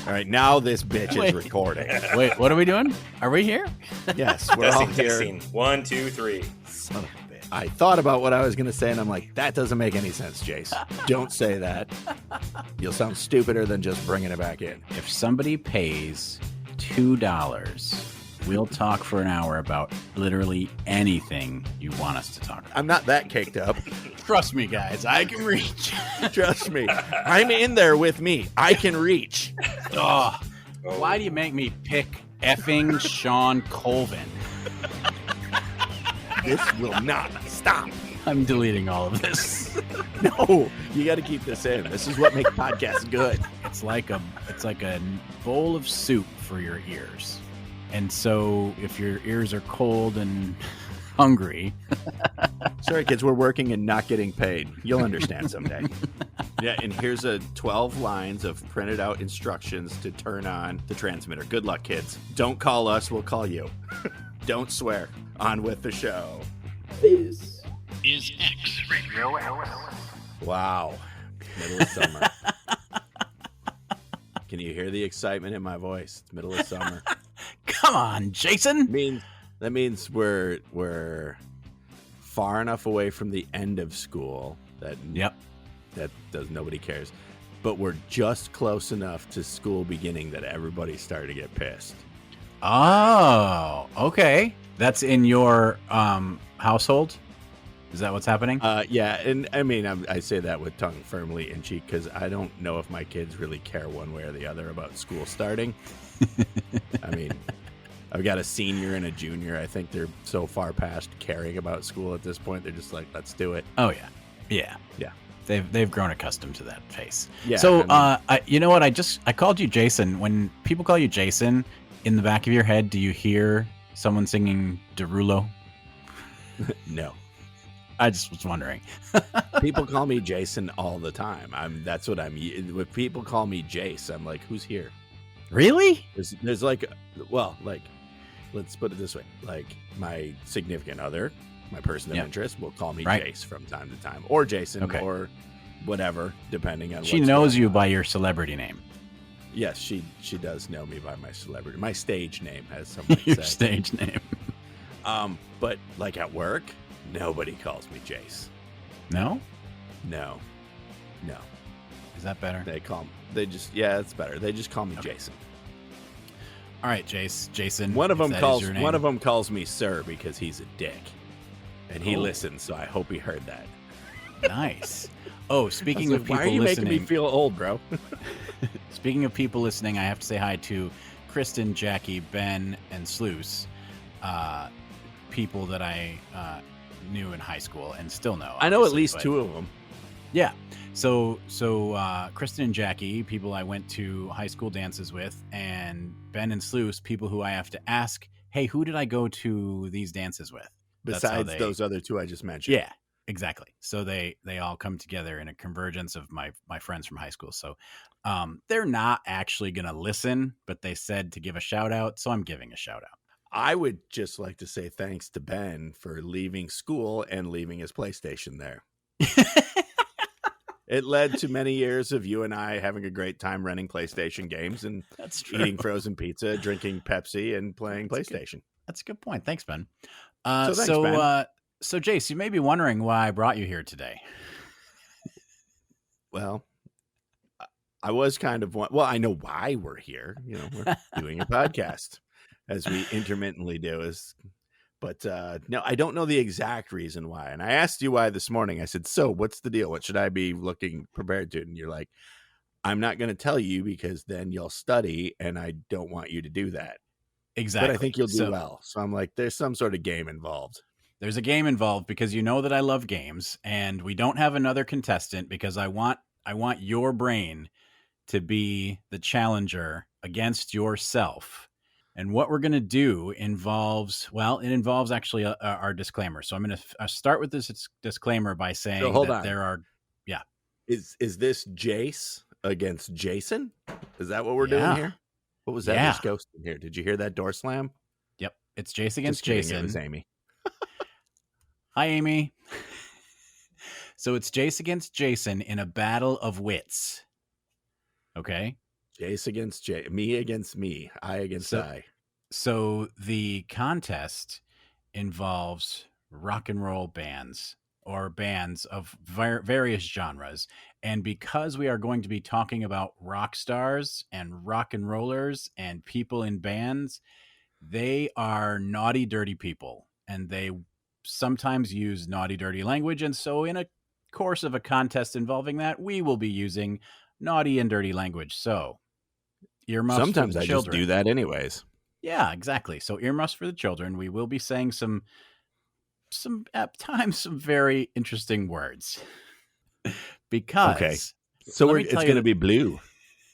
All right, now this bitch is recording. Wait, what are we doing? Are we here? Yes, we're all here. Testing. 1, 2, 3. Son of a bitch. I thought about what I was going to say, and I'm like, that doesn't make any sense, Jayce. Don't say that. You'll sound stupider than just bringing it back in. If somebody pays $2, we'll talk for an hour about literally anything you want us to talk about. I'm not that caked up. Trust me, guys. I can reach. Trust me. I'm in there with me. I can reach. Oh, why do you make me pick effing Sean Colvin? This will not stop. I'm deleting all of this. No, you got to keep this in. This is what makes podcasts good. It's like a bowl of soup for your ears. And so if your ears are cold and hungry. Sorry, kids, we're working and not getting paid. You'll understand someday. Yeah, and here's 12 lines of printed out instructions to turn on the transmitter. Good luck, kids. Don't call us, we'll call you. Don't swear. On with the show. This is XRadioX. Wow. Middle of summer. Can you hear the excitement in my voice? It's middle of summer. Come on, Jason. That means we're far enough away from the end of school that nobody cares. But we're just close enough to school beginning that everybody's starting to get pissed. Oh, okay. That's in your household? Is that what's happening? Yeah, and I mean, I say that with tongue firmly in cheek because I don't know if my kids really care one way or the other about school starting. I mean, I've got a senior and a junior. I think they're so far past caring about school at this point. They're just like, let's do it. Oh, yeah. Yeah. They've grown accustomed to that pace. Yeah. So, you know what? I called you Jason. When people call you Jason, in the back of your head, do you hear someone singing Derulo? No. I just was wondering. People call me Jason all the time. That's what I'm. When people call me Jayce, I'm like, who's here? Really? There's like, let's put it this way. Like my significant other, my person of interest, will call me Jayce from time to time, or Jason, or whatever, depending on. She knows you by your celebrity name. Yes, she does know me by my celebrity, my stage name, as someone your said. Stage name. But like at work, nobody calls me Jayce. No. Is that better? It's better. They just call me Jason. All right, Jason. One of them calls me sir because he's a dick, and he listens. So I hope he heard that. Nice. Oh, speaking of people why are you listening, making me feel old, bro? Speaking of people listening, I have to say hi to Kristen, Jackie, Ben, and Sluice, people that I knew in high school and still know. I know at least two of them. Yeah. So Kristen and Jackie, people I went to high school dances with, and Ben and Sluice, people who I have to ask, hey, who did I go to these dances with? Besides those other two I just mentioned. Yeah, exactly. So they all come together in a convergence of my friends from high school. So they're not actually going to listen, but they said to give a shout out. So I'm giving a shout out. I would just like to say thanks to Ben for leaving school and leaving his PlayStation there. It led to many years of you and I having a great time renting PlayStation games and eating frozen pizza, drinking Pepsi, and playing PlayStation. That's a good point. Thanks, Ben. Ben. So Jayce, you may be wondering why I brought you here today. Well, I was kind of I know why we're here. You know, we're doing a podcast, as we intermittently do. But no, I don't know the exact reason why. And I asked you why this morning. I said, so what's the deal? What should I be looking prepared to? And you're like, I'm not going to tell you because then you'll study, and I don't want you to do that. Exactly. But I think you'll do well. So I'm like, there's some sort of game involved. There's a game involved because you know that I love games, and we don't have another contestant because I want your brain to be the challenger against yourself. And what we're going to do involves actually our disclaimer. So I'm going to start with this disclaimer by saying there are, Is this Jayce against Jason? Is that what we're doing here? What was that? There's ghost in here. Did you hear that door slam? Yep. It's Jayce against Jason. It was Amy. Hi, Amy. So it's Jayce against Jason in a battle of wits. Okay. Jayce against Jay, me against me, I against So, I. so the contest involves rock and roll bands or bands of various genres. And because we are going to be talking about rock stars and rock and rollers and people in bands, they are naughty, dirty people. And they sometimes use naughty, dirty language. And so in a course of a contest involving that, we will be using naughty and dirty language. So earmuffs for the Sometimes I just children. do that anyways. Yeah, exactly. So earmuffs for the children. We will be saying some at times some very interesting words Okay. because So let me it's tell going to you be blue.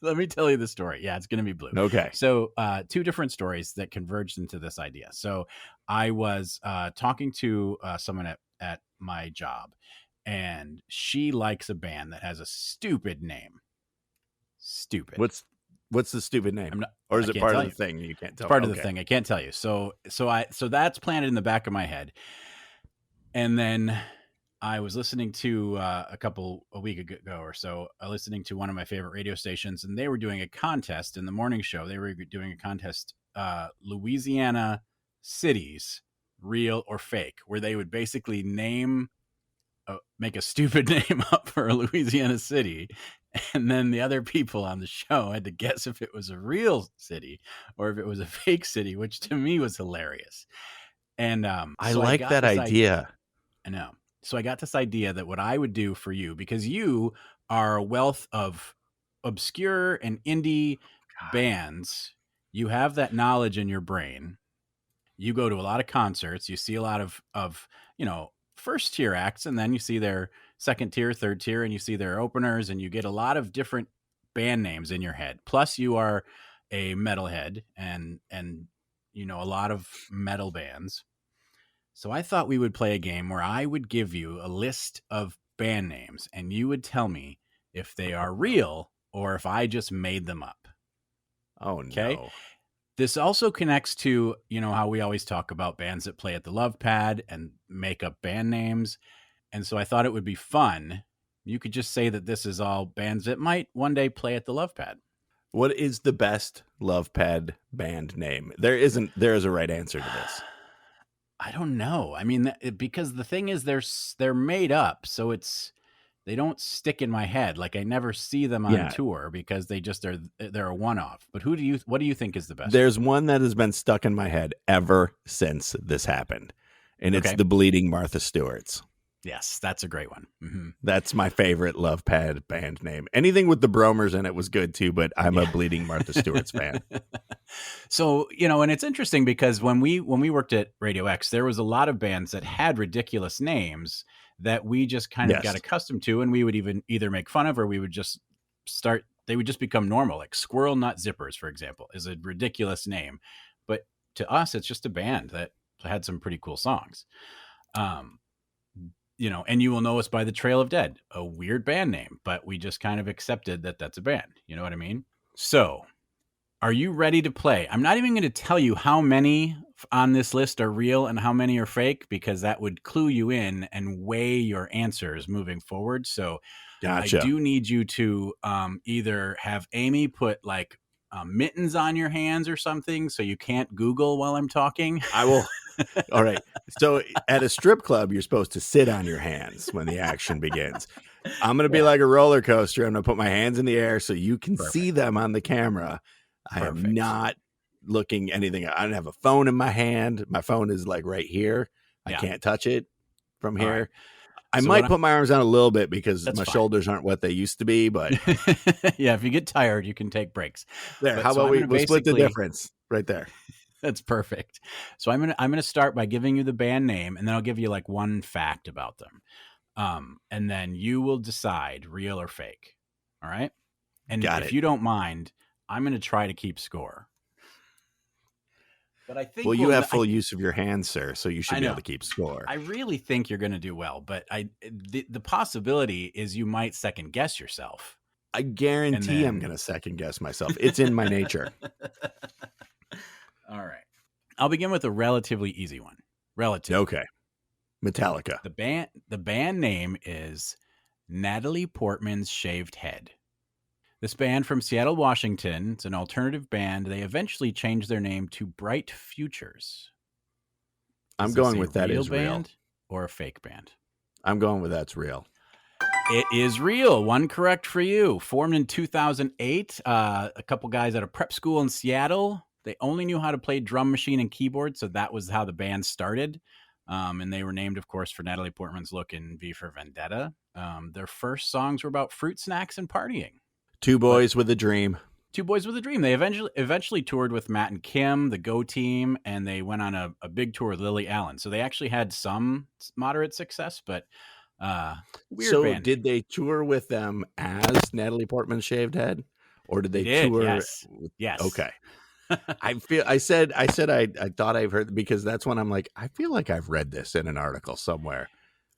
let me tell you the story. Yeah, it's going to be blue. Okay. So two different stories that converged into this idea. So I was talking to someone at my job, and she likes a band that has a stupid name. Stupid. What's the stupid name? I Is it can't part tell of the you. thing you can't tell? It's part of the thing. I can't tell you. So that's planted in the back of my head. And then I was listening to a week ago or so, listening to one of my favorite radio stations, and they were doing a contest in the morning show. They were doing a contest, Louisiana cities, real or fake, where they would basically make a stupid name up for a Louisiana city. And then the other people on the show had to guess if it was a real city or if it was a fake city, which to me was hilarious. And I so like that idea. I know. So I got this idea that what I would do for you, because you are a wealth of obscure and indie bands, you have that knowledge in your brain. You go to a lot of concerts, you see a lot of first tier acts, and then you see their second tier, third tier, and you see their openers, and you get a lot of different band names in your head. Plus you are a metalhead and a lot of metal bands. So I thought we would play a game where I would give you a list of band names and you would tell me if they are real or if I just made them up. Oh, Okay. no. This also connects to, how we always talk about bands that play at the Love Pad and make up band names. And so I thought it would be fun. You could just say that this is all bands that might one day play at the Love Pad. What is the best Love Pad band name? There is a right answer to this. I don't know. I mean, because the thing is, they're made up, so they don't stick in my head. Like I never see them on tour because they're a one-off. But what do you think is the best? There's one that has been stuck in my head ever since this happened, and it's the Bleeding Martha Stewarts. Yes, that's a great one. Mm-hmm. That's my favorite Love Pad band name. Anything with the Bromers in it was good too, but I'm a Bleeding Martha Stewarts fan. So, and it's interesting because when we worked at Radio X, there was a lot of bands that had ridiculous names that we just kind of got accustomed to, and we would either make fun of or we would just they would just become normal. Like Squirrel Nut Zippers, for example, is a ridiculous name. But to us, it's just a band that had some pretty cool songs. And You Will Know Us by the Trail of Dead, a weird band name, but we just kind of accepted that that's a band. You know what I mean? So are you ready to play? I'm not even going to tell you how many on this list are real and how many are fake, because that would clue you in and weigh your answers moving forward. So gotcha. I do need you to either have Amy put like mittens on your hands or something so you can't Google while I'm talking. I will. All right. So at a strip club, you're supposed to sit on your hands when the action begins. I'm going to be like a roller coaster. I'm going to put my hands in the air so you can see them on the camera. I am not looking anything. I don't have a phone in my hand. My phone is like right here. I can't touch it from here. Right. I might put my arms down a little bit because my shoulders aren't what they used to be, but yeah, if you get tired, you can take breaks. There. How about we'll split the difference right there. That's perfect. So I'm gonna start by giving you the band name, and then I'll give you like one fact about them, and then you will decide real or fake. All right. And if you don't mind, I'm gonna try to keep score. But I think you have full use of your hands, sir, so you should be able to keep score. I really think you're gonna do well, but the possibility is you might second guess yourself. I guarantee I'm gonna second guess myself. It's in my nature. All right. I'll begin with a relatively easy one. Okay. Metallica. The band name is Natalie Portman's Shaved Head. This band from Seattle, Washington, it's an alternative band. They eventually changed their name to Bright Futures. I'm going with that real is real. band or a fake band? I'm going with that's real. It is real. One correct for you. Formed in 2008, a couple guys at a prep school in Seattle. They only knew how to play drum machine and keyboard, so that was how the band started. And they were named, of course, for Natalie Portman's look in V for Vendetta. Their first songs were about fruit snacks and partying. Two boys with a dream. Two Boys with a Dream. They eventually toured with Matt and Kim, the Go Team, and they went on a big tour with Lily Allen. So they actually had some moderate success, but weird so band. Did they tour with them as Natalie Portman's shaved head, or did they tour? Yes. Okay. I said I thought I've heard, because that's when I'm like, I feel like I've read this in an article somewhere.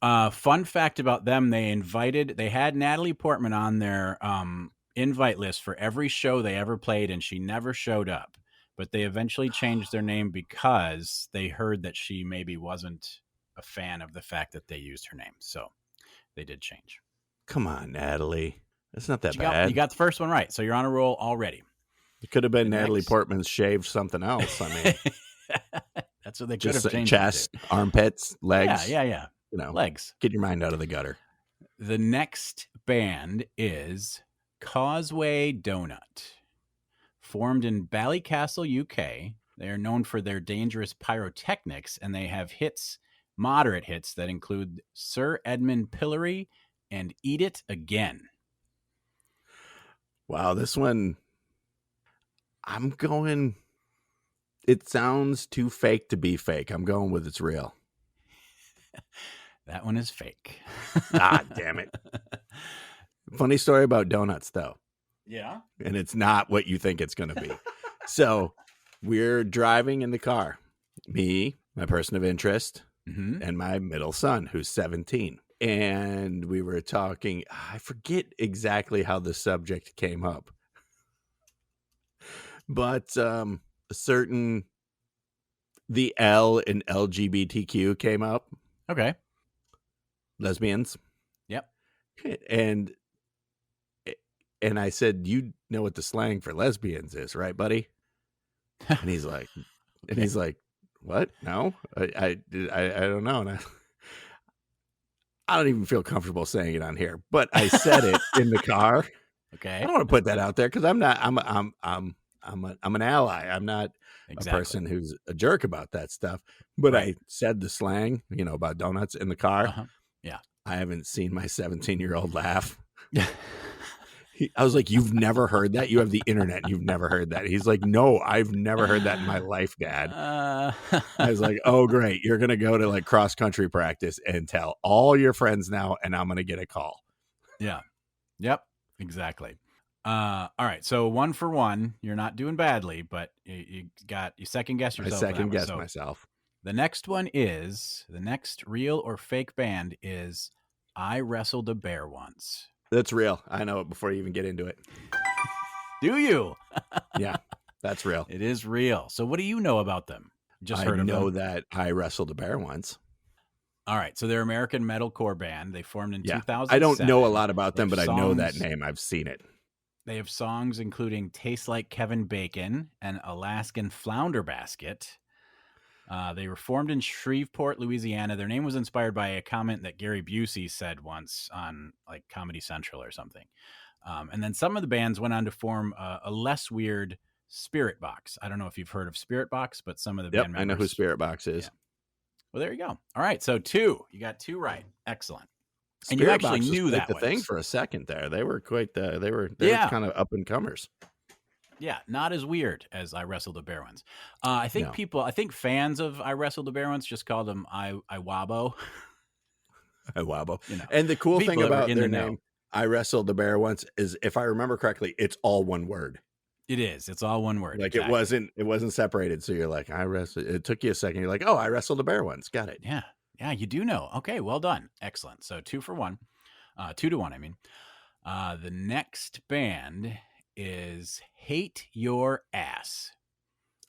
Fun fact about them: they had Natalie Portman on their invite list for every show they ever played, and she never showed up. But they eventually changed their name because they heard that she maybe wasn't a fan of the fact that they used her name, so they did change. Come on, Natalie, it's not that bad. You got the first one right, so you're on a roll already. It could have been Natalie Portman's shaved something else. I mean, that's what they could have changed. Chest, armpits, legs. Yeah. Legs. Get your mind out of the gutter. The next band is Causeway Donut. Formed in Ballycastle, UK. They are known for their dangerous pyrotechnics, and they have moderate hits that include Sir Edmund Pillory and Eat It Again. Wow, this one, I'm going, it sounds too fake to be fake. I'm going with it's real. That one is fake. Ah, damn it. Funny story about donuts, though. Yeah. And it's not what you think it's going to be. So we're driving in the car. Me, my person of interest, and my middle son, who's 17. And we were talking. I forget exactly how the subject came up. But the L in LGBTQ came up. Okay. Lesbians. Yep. And I said, you know what the slang for lesbians is, right, buddy? And he's like, what? No, I don't know. And I don't even feel comfortable saying it on here, but I said it in the car. Okay. I don't want to put that out there because I'm an ally. I'm not a person who's a jerk about that stuff. But right. I said the slang, about donuts in the car. Uh-huh. Yeah. I haven't seen my 17-year-old laugh. I was like, you've never heard that? You have the internet. You've never heard that. He's like, no, I've never heard that in my life, Dad. I was like, oh, great. You're going to go to like cross country practice and tell all your friends now, and I'm going to get a call. Yeah. Yep. Exactly. All right. So 1 for 1, you're not doing badly, but you second guess yourself. I second guess myself. The next real or fake band is I Wrestled a Bear Once. That's real. I know it before you even get into it. Do you? Yeah, that's real. It is real. So what do you know about them? Just heard of them? I know that I wrestled a bear once. All right. So they're American metalcore band. They formed in 2007. I don't know a lot about them, but I know that name. I've seen it. They have songs including Tastes Like Kevin Bacon and Alaskan Flounder Basket. They were formed in Shreveport, Louisiana. Their name was inspired by a comment that Gary Busey said once on like Comedy Central or something. And then some of the bands went on to form a less weird Spirit Box. I don't know if you've heard of Spirit Box, but some of the band members. I know who Spirit Box is. Yeah. Well, there you go. All right. So 2, you got 2 right. Excellent. And you actually knew that the thing for a second there. They were quite they were kind of up and comers. Yeah, not as weird as I Wrestled a Bear Once. I think fans of I Wrestled a Bear Once just called them I Wabo. I Wabo. And the cool thing about their name, I Wrestled the Bear Once, is if I remember correctly, it's all one word. It is. It's all one word. Like exactly. It wasn't separated. So you're like, I wrestled. It took you a second. You're like, oh, I wrestled a bear once. Got it. Yeah. Yeah, you do know. Okay, well done. Excellent. So 2 for 1. 2 to 1, I mean. The next band is Hate Your Ass.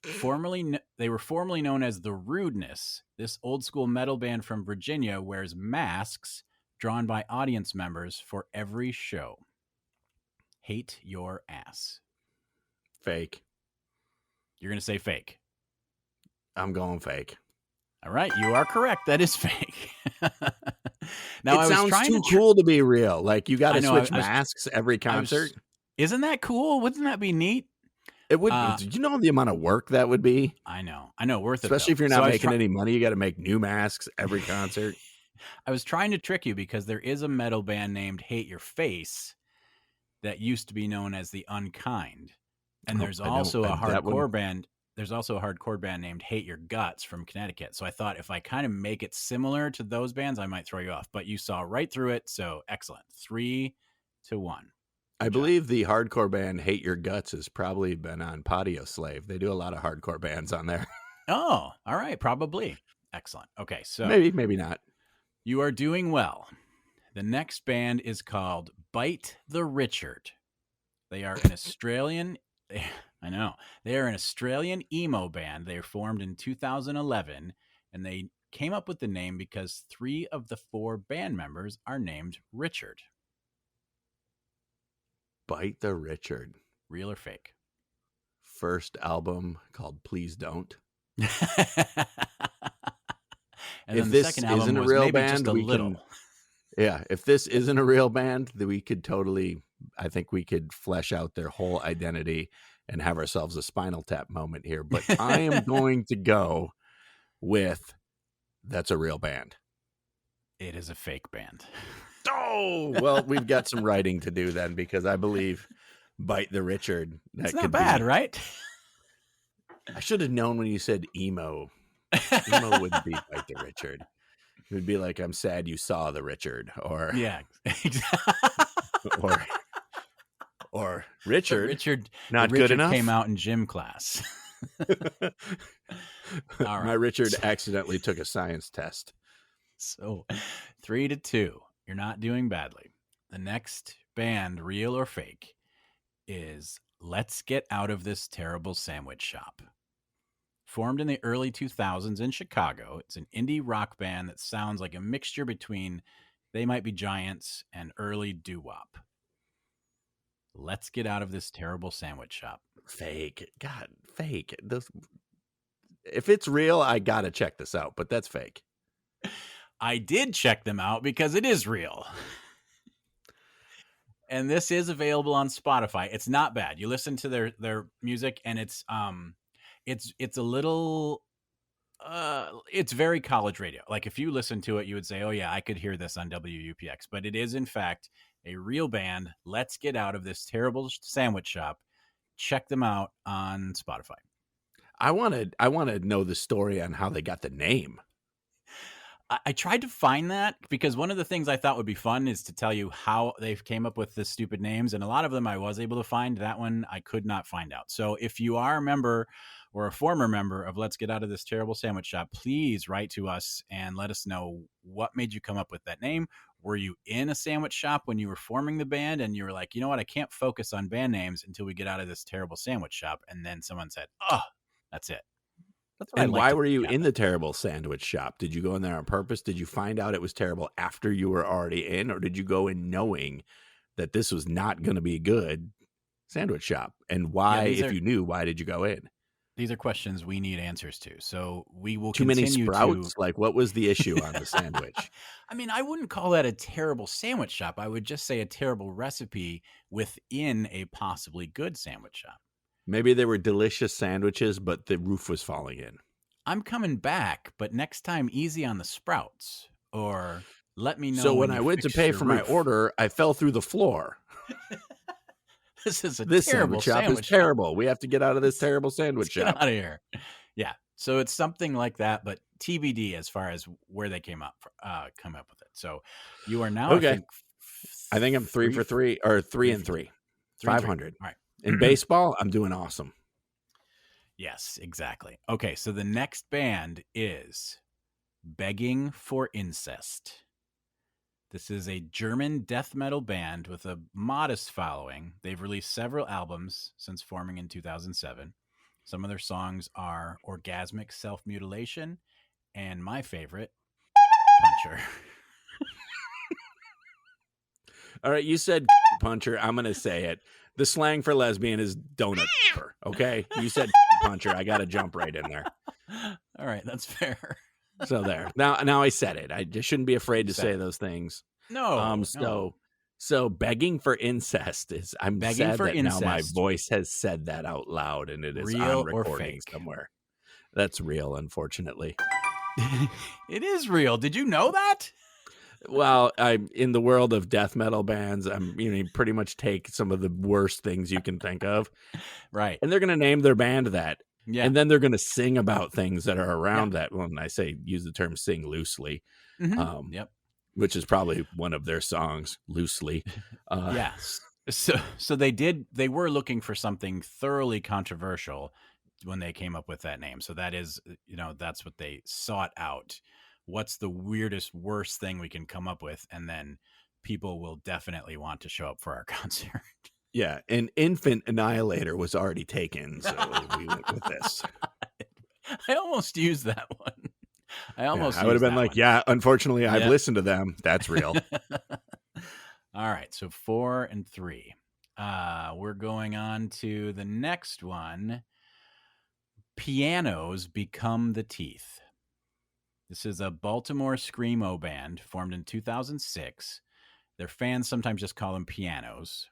They were formerly known as The Rudeness. This old school metal band from Virginia wears masks drawn by audience members for every show. Hate your ass. Fake. You're going to say fake. I'm going fake. All right, you are correct. That is fake. Now, it sounds too cool to be real. Like, you got to switch masks every concert. Isn't that cool? Wouldn't that be neat? It would. Did you know the amount of work that would be? I know. Worth it. Especially if you're not making any money, you got to make new masks every concert. I was trying to trick you because there is a metal band named Hate Your Face that used to be known as the Unkind. And there's also a hardcore band. There's also a hardcore band named Hate Your Guts from Connecticut. So I thought if I kind of make it similar to those bands, I might throw you off. But you saw right through it. So excellent. 3-1. I believe the hardcore band Hate Your Guts has probably been on Patio Slave. They do a lot of hardcore bands on there. Oh, all right. Probably. Excellent. Okay. So maybe not. You are doing well. The next band is called Bite the Richard. They are an Australian... I know. They are an Australian emo band. They were formed in 2011, and they came up with the name because 3 of the 4 band members are named Richard. Bite the Richard. Real or fake? First album called Please Don't. And if this isn't a real band, if this isn't a real band, then we could totally, I think we could flesh out their whole identity and have ourselves a Spinal Tap moment here. But I am going to go with that's a real band. It is a fake band. Oh, well, we've got some writing to do then, because I believe Bite the Richard. That's not bad, right? I should have known when you said emo. Emo wouldn't be Bite the Richard. It would be like, I'm sad you saw the Richard, or or Richard. Richard not good enough. Came out in gym class. All right. My Richard accidentally took a science test. So 3-2. You're not doing badly. The next band, real or fake, is Let's Get Out of This Terrible Sandwich Shop. Formed in the early 2000s in Chicago, it's an indie rock band that sounds like a mixture between They Might Be Giants and early doo-wop. Let's Get Out of This Terrible Sandwich Shop. Fake. God, fake. If it's real, I got to check this out, but that's fake. I did check them out because it is real. And this is available on Spotify. It's not bad. You listen to their music, and it's a little it's very college radio. Like, if you listen to it, you would say, oh yeah, I could hear this on WUPX. But it is in fact a real band. Let's Get Out of This Terrible Sandwich Shop. Check them out on Spotify. I want to know the story on how they got the name. I tried to find that because one of the things I thought would be fun is to tell you how they came up with the stupid names. And a lot of them I was able to find. That one I could not find out. So if you are a member or a former member of Let's Get Out of This Terrible Sandwich Shop, please write to us and let us know what made you come up with that name. Were you in a sandwich shop when you were forming the band and you were like, you know what, I can't focus on band names until we get out of this terrible sandwich shop? And then someone said, oh, that's it. And why were you in the terrible sandwich shop? Did you go in there on purpose? Did you find out it was terrible after you were already in? Or did you go in knowing that this was not going to be good sandwich shop? And why, if you knew, why did you go in? These are questions we need answers to. So we will Too many sprouts? Like, what was the issue on the sandwich? I mean, I wouldn't call that a terrible sandwich shop. I would just say a terrible recipe within a possibly good sandwich shop. Maybe they were delicious sandwiches, but the roof was falling in. I'm coming back, but next time, easy on the sprouts, or let me know. So when I went to pay for my order, I fell through the floor. This sandwich shop is terrible. We have to get out of this terrible sandwich shop. Get out of here. Yeah. So it's something like that, but TBD as far as where they come up with it. So you are now okay. I think I'm 3 for 3 or 3 and 3. 500. All right. In baseball, I'm doing awesome. Yes, exactly. Okay, so the next band is Begging for Incest. This is a German death metal band with a modest following. They've released several albums since forming in 2007. Some of their songs are Orgasmic Self-Mutilation and my favorite, Puncher. All right, you said Puncher. I'm going to say it. The slang for lesbian is donut puncher, okay? You said puncher. I got to jump right in there. All right, that's fair. So there. Now I said it. I just shouldn't be afraid to say those things. No. So begging for incest is. I'm Begging sad for that incest. now my voice has said that out loud, and it is Real on recording or fake? somewhere. That's real, unfortunately. It is real. Did you know that? Well, I'm in the world of death metal bands. Pretty much take some of the worst things you can think of, right? And they're going to name their band that, yeah. And then they're going to sing about things that are around that. When I say use the term "sing" loosely, yep, which is probably one of their songs, loosely. Yes. So they were looking for something thoroughly controversial when they came up with that name. So that is, that's what they sought out. What's the weirdest, worst thing we can come up with? And then people will definitely want to show up for our concert. Yeah. An infant annihilator was already taken. So we went with this. I almost used that one. I would have been like, yeah, unfortunately, I've listened to them. That's real. All right. So 4 and 3. We're going on to the next one. Pianos Become the Teeth. This is a Baltimore screamo band formed in 2006. Their fans sometimes just call them Pianos.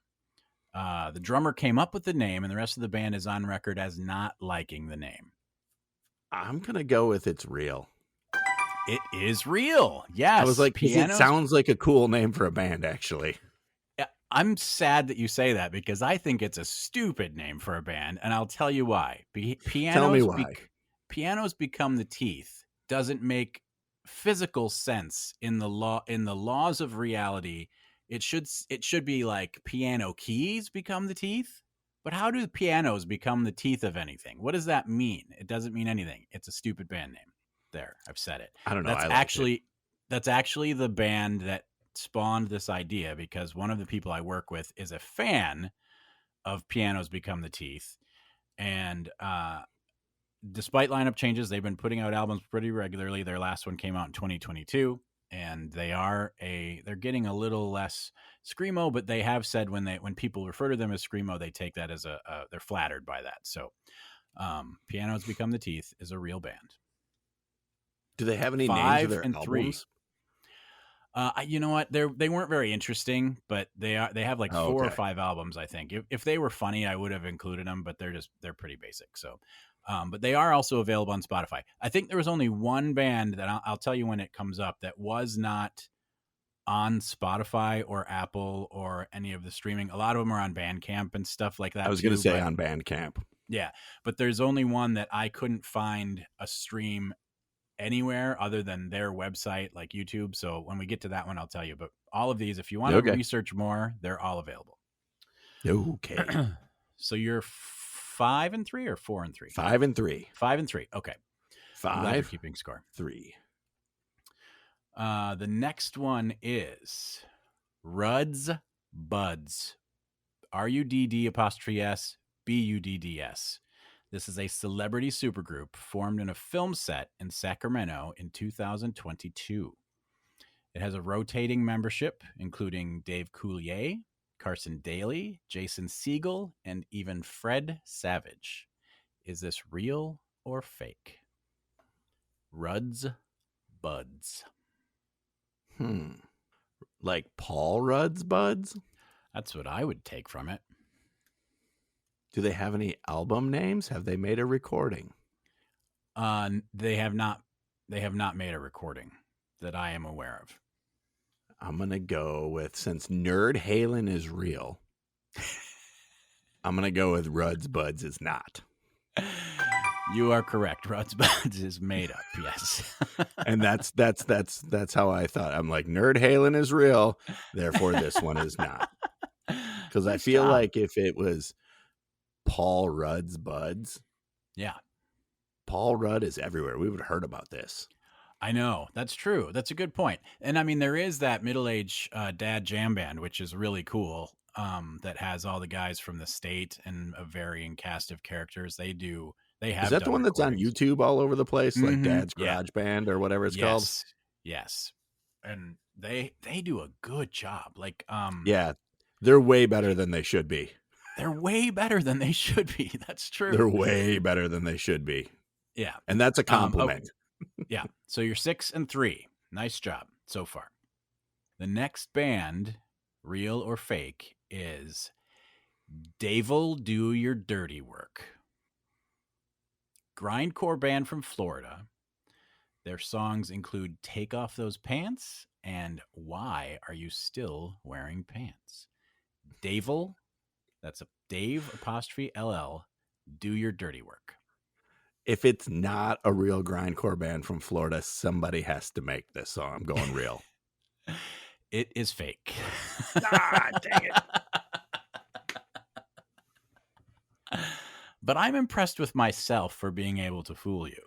The drummer came up with the name, and the rest of the band is on record as not liking the name. I'm going to go with it's real. It is real. Yes. I was like, Pianos? It sounds like a cool name for a band, actually. Yeah, I'm sad that you say that because I think it's a stupid name for a band, and I'll tell you why. Tell me why. Pianos Become the Teeth doesn't make physical sense in the laws of reality. It should be like piano keys become the teeth. But how do pianos become the teeth of anything? What does that mean? It doesn't mean anything. It's a stupid band name. There, I've said it. I don't know. That's actually the band that spawned this idea because one of the people I work with is a fan of Pianos Become the Teeth. And despite lineup changes, they've been putting out albums pretty regularly. Their last one came out in 2022, and they're getting a little less screamo, but they have said when people refer to them as screamo, they take that as they're flattered by that. So Pianos Become the Teeth is a real band. Do they have any names of their albums? 3. You know what? They weren't very interesting, but they have like 4 or 5 albums, I think. If they were funny, I would have included them, but they're pretty basic. So, but they are also available on Spotify. I think there was only one band that I'll tell you when it comes up that was not on Spotify or Apple or any of the streaming. A lot of them are on Bandcamp and stuff like that. I was going to say on Bandcamp. Yeah, but there's only one that I couldn't find a stream anywhere other than their website, like YouTube. So when we get to that one, I'll tell you. But all of these, if you want to research more, they're all available. Okay. So you're 5 and 3 or 4 and 3? 5 and 3. 5 and 3. Okay. 5. Keeping score. 3. The next one is Rudd's Buds. RUDD''S BUDDS. This is a celebrity supergroup formed in a film set in Sacramento in 2022. It has a rotating membership, including Dave Coulier, Carson Daly, Jason Segel, and even Fred Savage. Is this real or fake? Rudd's Buds. Like Paul Rudd's Buds? That's what I would take from it. Do they have any album names? Have they made a recording? They have not made a recording that I am aware of. I'm going to go with, since Nerd Halen is real, I'm going to go with Rudd's Buds is not. You are correct. Rudd's Buds is made up. Yes. And that's how I thought. I'm like, Nerd Halen is real, therefore this one is not. Because I feel like if it was Paul Rudd's Buds. Yeah. Paul Rudd is everywhere. We would have heard about this. I know. That's true. That's a good point. And I mean, there is that middle-aged dad jam band, which is really cool, that has all the guys from the state and a varying cast of characters. They have. Is that the one that's on YouTube all over the place? Like Dad's Garage Band or whatever it's called? Yes. And they do a good job. Like, yeah, they're way better than they should be. They're way better than they should be. That's true. They're way better than they should be. Yeah. And that's a compliment. Yeah. So you're 6-3. Nice job so far. The next band, real or fake, is Dave'll Do Your Dirty Work. Grindcore band from Florida. Their songs include Take Off Those Pants and Why Are You Still Wearing Pants? Dave'll, that's a Dave apostrophe LL, Do Your Dirty Work. If it's not a real grindcore band from Florida, somebody has to make this song. I'm going real. It is fake. Ah, dang it. But I'm impressed with myself for being able to fool you.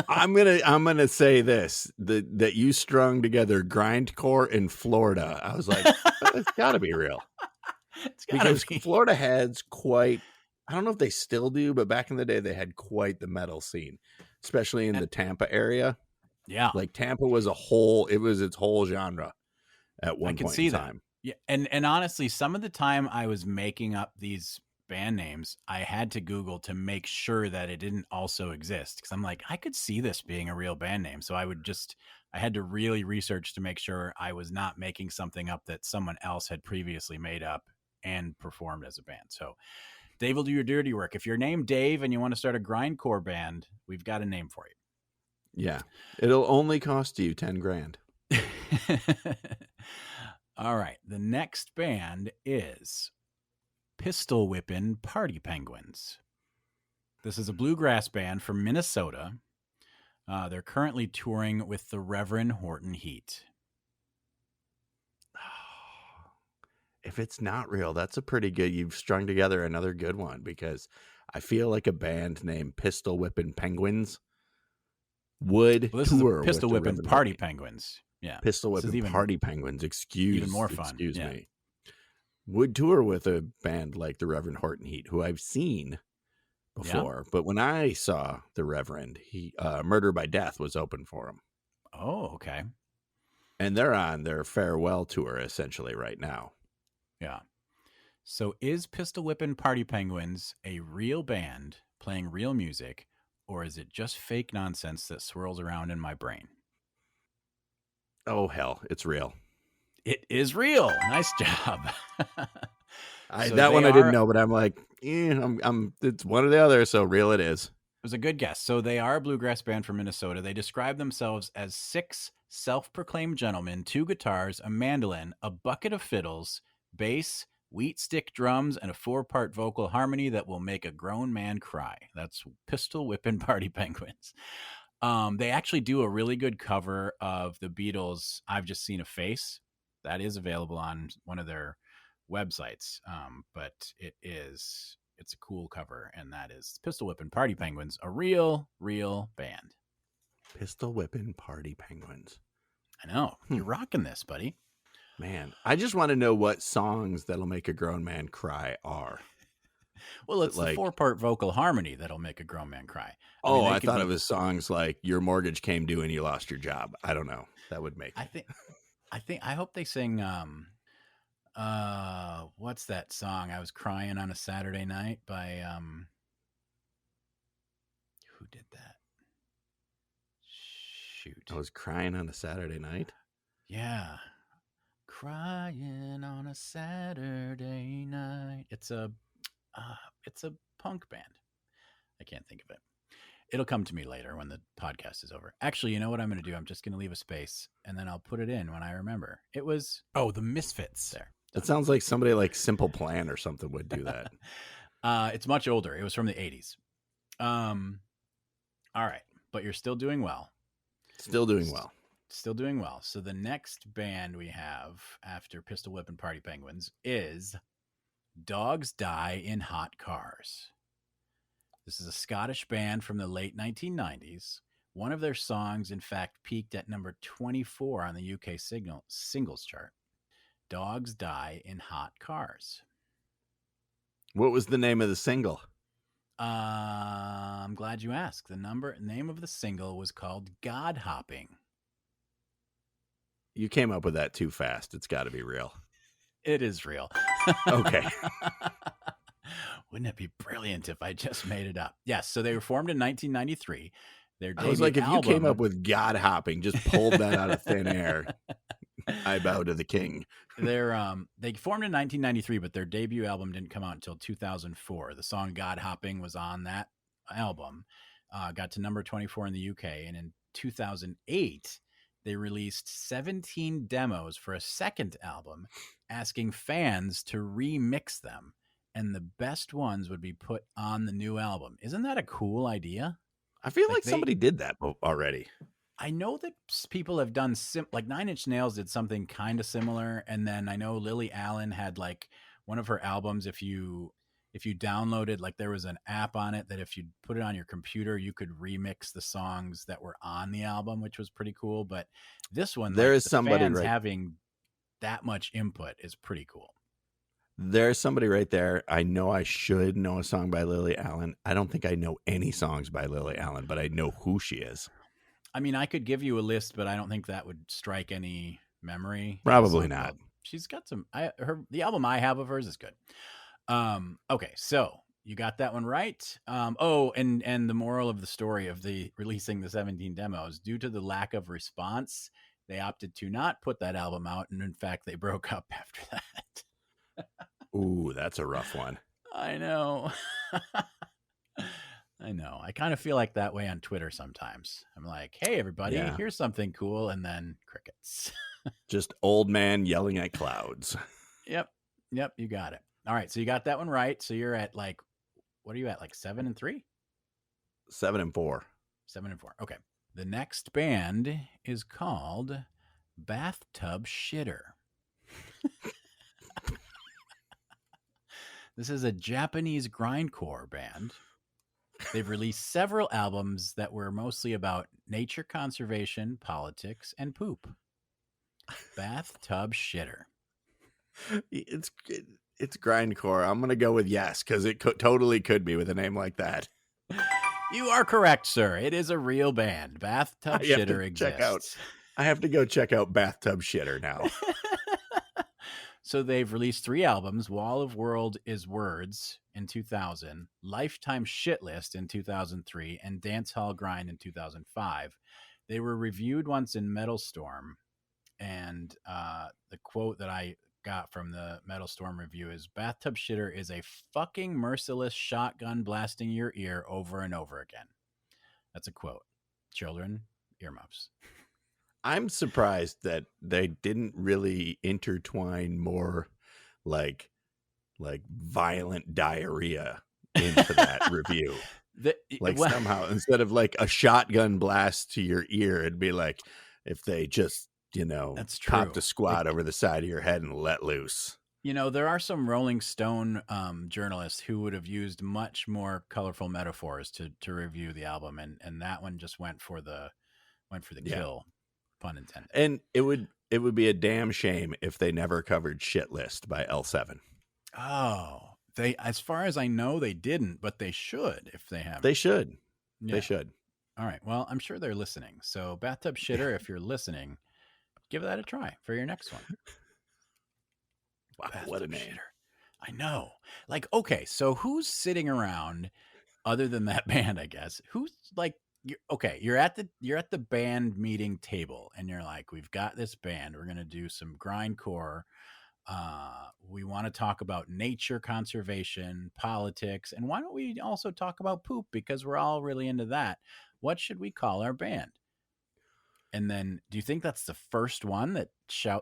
I'm gonna say this: that you strung together grindcore in Florida. I was like, it's got to be real. It's gotta Because be. Florida has quite, I don't know if they still do, but back in the day they had quite the metal scene, especially in the Tampa area. Yeah. Like Tampa was its whole genre at one I can point see in that. time. Yeah. And honestly, some of the time I was making up these band names, I had to Google to make sure that it didn't also exist. Cause I'm like, I could see this being a real band name. So I had to really research to make sure I was not making something up that someone else had previously made up and performed as a band. So Dave will do your dirty work. If you're named Dave and you want to start a grindcore band, we've got a name for you. Yeah. It'll only cost you 10 grand. All right. The next band is Pistol Whippin' Party Penguins. This is a bluegrass band from Minnesota. They're currently touring with the Reverend Horton Heat. If it's not real, that's a pretty good, you've strung together another good one, because I feel like a band named Pistol Whippin' Penguins would tour with Pistol the Whippin' Reverend Party Horton. Penguins. Yeah. Pistol Whippin' Party Penguins. Even more fun. Excuse me. Would tour with a band like the Reverend Horton Heat, who I've seen before. Yeah. But when I saw the Reverend, Murder by Death was open for him. Oh, okay. And they're on their farewell tour essentially right now. Yeah. So is Pistol Whippin' Party Penguins a real band playing real music, or is it just fake nonsense that swirls around in my brain? Oh, hell, it's real. It is real. Nice job. That one I didn't know, but I'm like, it's one or the other, so real it is. It was a good guess. So they are a bluegrass band from Minnesota. They describe themselves as 6 self-proclaimed gentlemen, 2 guitars, a mandolin, a bucket of fiddles, bass, wheat stick drums, and a 4-part vocal harmony that will make a grown man cry. That's Pistol Whippin' Party Penguins. They actually do a really good cover of the Beatles' I've Just Seen a Face. That is available on one of their websites. But it's a cool cover, and that is Pistol Whippin' Party Penguins, a real band. Pistol Whippin' Party Penguins. I know. You're rocking this, buddy. Man, I just want to know what songs that'll make a grown man cry are. Well, it's the 4-part vocal harmony that'll make a grown man cry. I thought it was songs like Your Mortgage Came Due and You Lost Your Job. I don't know. That would make I hope they sing what's that song? I Was Crying on a Saturday Night by who did that? Shoot. I Was Crying on a Saturday Night? Yeah. Crying on a Saturday night. It's a punk band. I can't think of it. It'll come to me later when the podcast is over. Actually, you know what I'm going to do? I'm just going to leave a space, and then I'll put it in when I remember. It was, the Misfits. There. It sounds like somebody like Simple Plan or something would do that. It's much older. It was from the 80s. All right. But you're still doing well. Still doing well. Still doing well. So the next band we have after Pistol Whippin' Party Penguins is Dogs Die in Hot Cars. This is a Scottish band from the late 1990s. One of their songs, in fact, peaked at number 24 on the UK singles chart. Dogs Die in Hot Cars. What was the name of the single? I'm glad you asked. The name of the single was called God Hopping. You came up with that too fast. It's got to be real. It is real. Okay. Wouldn't it be brilliant if I just made it up? Yes. So they were formed in 1993. Their I was debut like, if you came up album. with God hopping, just pulled that out of thin air, I bow to the king. They formed in 1993, but their debut album didn't come out until 2004. The song "God Hopping" was on that album. Got to number 24 in the UK, and in 2008 they released 17 demos for a second album, asking fans to remix them, and the best ones would be put on the new album. Isn't that a cool idea? I feel like somebody did that already. I know that people have done like Nine Inch Nails did something kind of similar, and then I know Lily Allen had like one of her albums. If you downloaded, like there was an app on it that if you put it on your computer, you could remix the songs that were on the album, which was pretty cool. But this one, there like, is the somebody fans right having that much input is pretty cool. There's somebody right there. I know I should know a song by Lily Allen. I don't think I know any songs by Lily Allen, but I know who she is. I mean, I could give you a list, but I don't think that would strike any memory. Probably not. She's got some. The album I have of hers is good. Okay, so you got that one right. And the moral of the story of the releasing the 17 demos, due to the lack of response, they opted to not put that album out, and in fact, they broke up after that. Ooh, that's a rough one. I know. I know. I kind of feel like that way on Twitter sometimes. I'm like, hey, everybody, here's something cool. And then crickets. Just old man yelling at clouds. Yep. You got it. All right. So you got that one right. So you're at like, what are you at? Like 7 and 3? 7 and 4. 7 and 4. Okay. The next band is called Bathtub Shitter. This is a Japanese grindcore band. They've released several albums that were mostly about nature conservation, politics, and poop. Bathtub Shitter. It's grindcore. I'm gonna go with yes, because it totally could be with a name like that. You are correct, sir. It is a real band. Bathtub Shitter exists. I have to go check out Bathtub Shitter now. So they've released 3 albums: Wall of World is Words in 2000, Lifetime Shit List in 2003, and Dance Hall Grind in 2005. They were reviewed once in Metal Storm, and the quote that I got from the Metal Storm review is, "Bathtub Shitter is a fucking merciless shotgun blasting your ear over and over again." That's a quote. Children, earmuffs. I'm surprised that they didn't really intertwine more like violent diarrhea into that review. Somehow, instead of like a shotgun blast to your ear, it'd be like if they just, that's true, popped a squat over the side of your head and let loose. There are some Rolling Stone journalists who would have used much more colorful metaphors to review the album, and that one just went for the kill. Pun intended. And it would be a damn shame if they never covered Shit List by L7. Oh, as far as I know, they didn't, but they should if they have. They should. Yeah. They should. All right. Well, I'm sure they're listening. So Bathtub Shitter, if you're listening, give that a try for your next one. Wow, what a name. I know. Like, okay, so who's sitting around other than that band, I guess? Who's like, you're at the band meeting table, and you're like, we've got this band. We're gonna do some grindcore. We want to talk about nature conservation, politics, and why don't we also talk about poop, because we're all really into that. What should we call our band? And then, do you think that's the first one that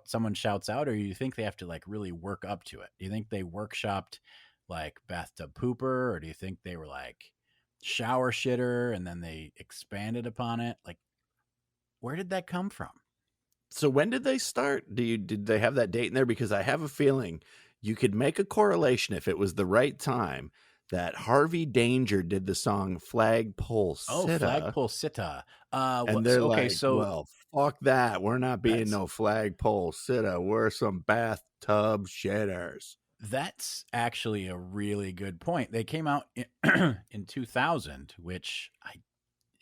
someone shouts out, or do you think they have to like really work up to it? Do you think they workshopped like Bathtub Pooper, or do you think they were like Shower Shitter and then they expanded upon it? Like, where did that come from? So when did they start? Did they have that date in there? Because I have a feeling you could make a correlation if it was the right time that Harvey Danger did the song Flagpole Sitta. Oh, Flagpole Sitta. And they're okay, well, fuck that. We're not being no Flagpole Sitta. We're some bathtub shitters. That's actually a really good point. They came out in 2000, which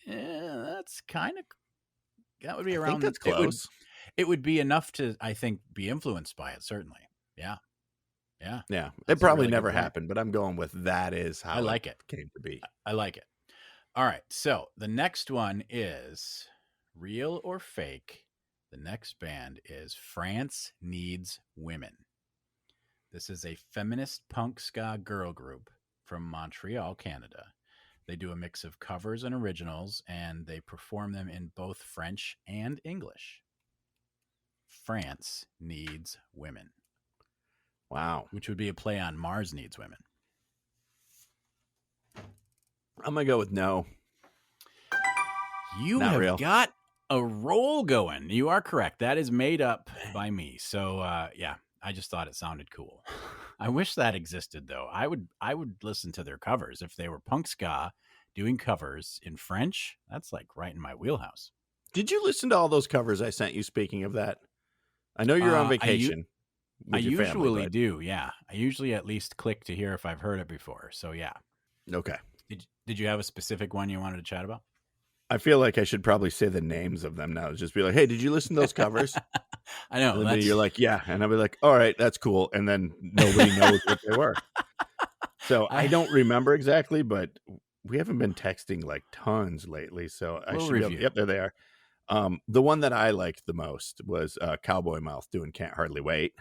that's kind of, that would be around. I think that's close. It would be enough to, I think, be influenced by it. Certainly. Yeah. Yeah. Yeah. It That's a probably really good never point. happened, but I'm going with that is how I like it. came to be. I like it. All right. So the next one is real or fake. The next band is France Needs Women. This is a feminist punk ska girl group from Montreal, Canada. They do a mix of covers and originals, and they perform them in both French and English. France Needs Women. Wow. Which would be a play on Mars Needs Women. I'm going to go with no. You Not have real. got a roll going. You are correct. That is made up by me. So, yeah, I just thought it sounded cool. I wish that existed, though. I would listen to their covers if they were punk ska doing covers in French. That's like right in my wheelhouse. Did you listen to all those covers I sent you? Speaking of that, I know you're on vacation. I with your usually family, do. Yeah, I usually at least click to hear if I've heard it before. So yeah. Okay. Did you have a specific one you wanted to chat about? I feel like I should probably say the names of them now. Just be like, hey, did you listen to those covers? I know. And then you're like, yeah. And I'll be like, all right, that's cool. And then nobody knows what they were. So I don't remember exactly, but we haven't been texting like tons lately. So I should be able, yep, there they are. The one that I liked the most was Cowboy Mouth doing Can't Hardly Wait.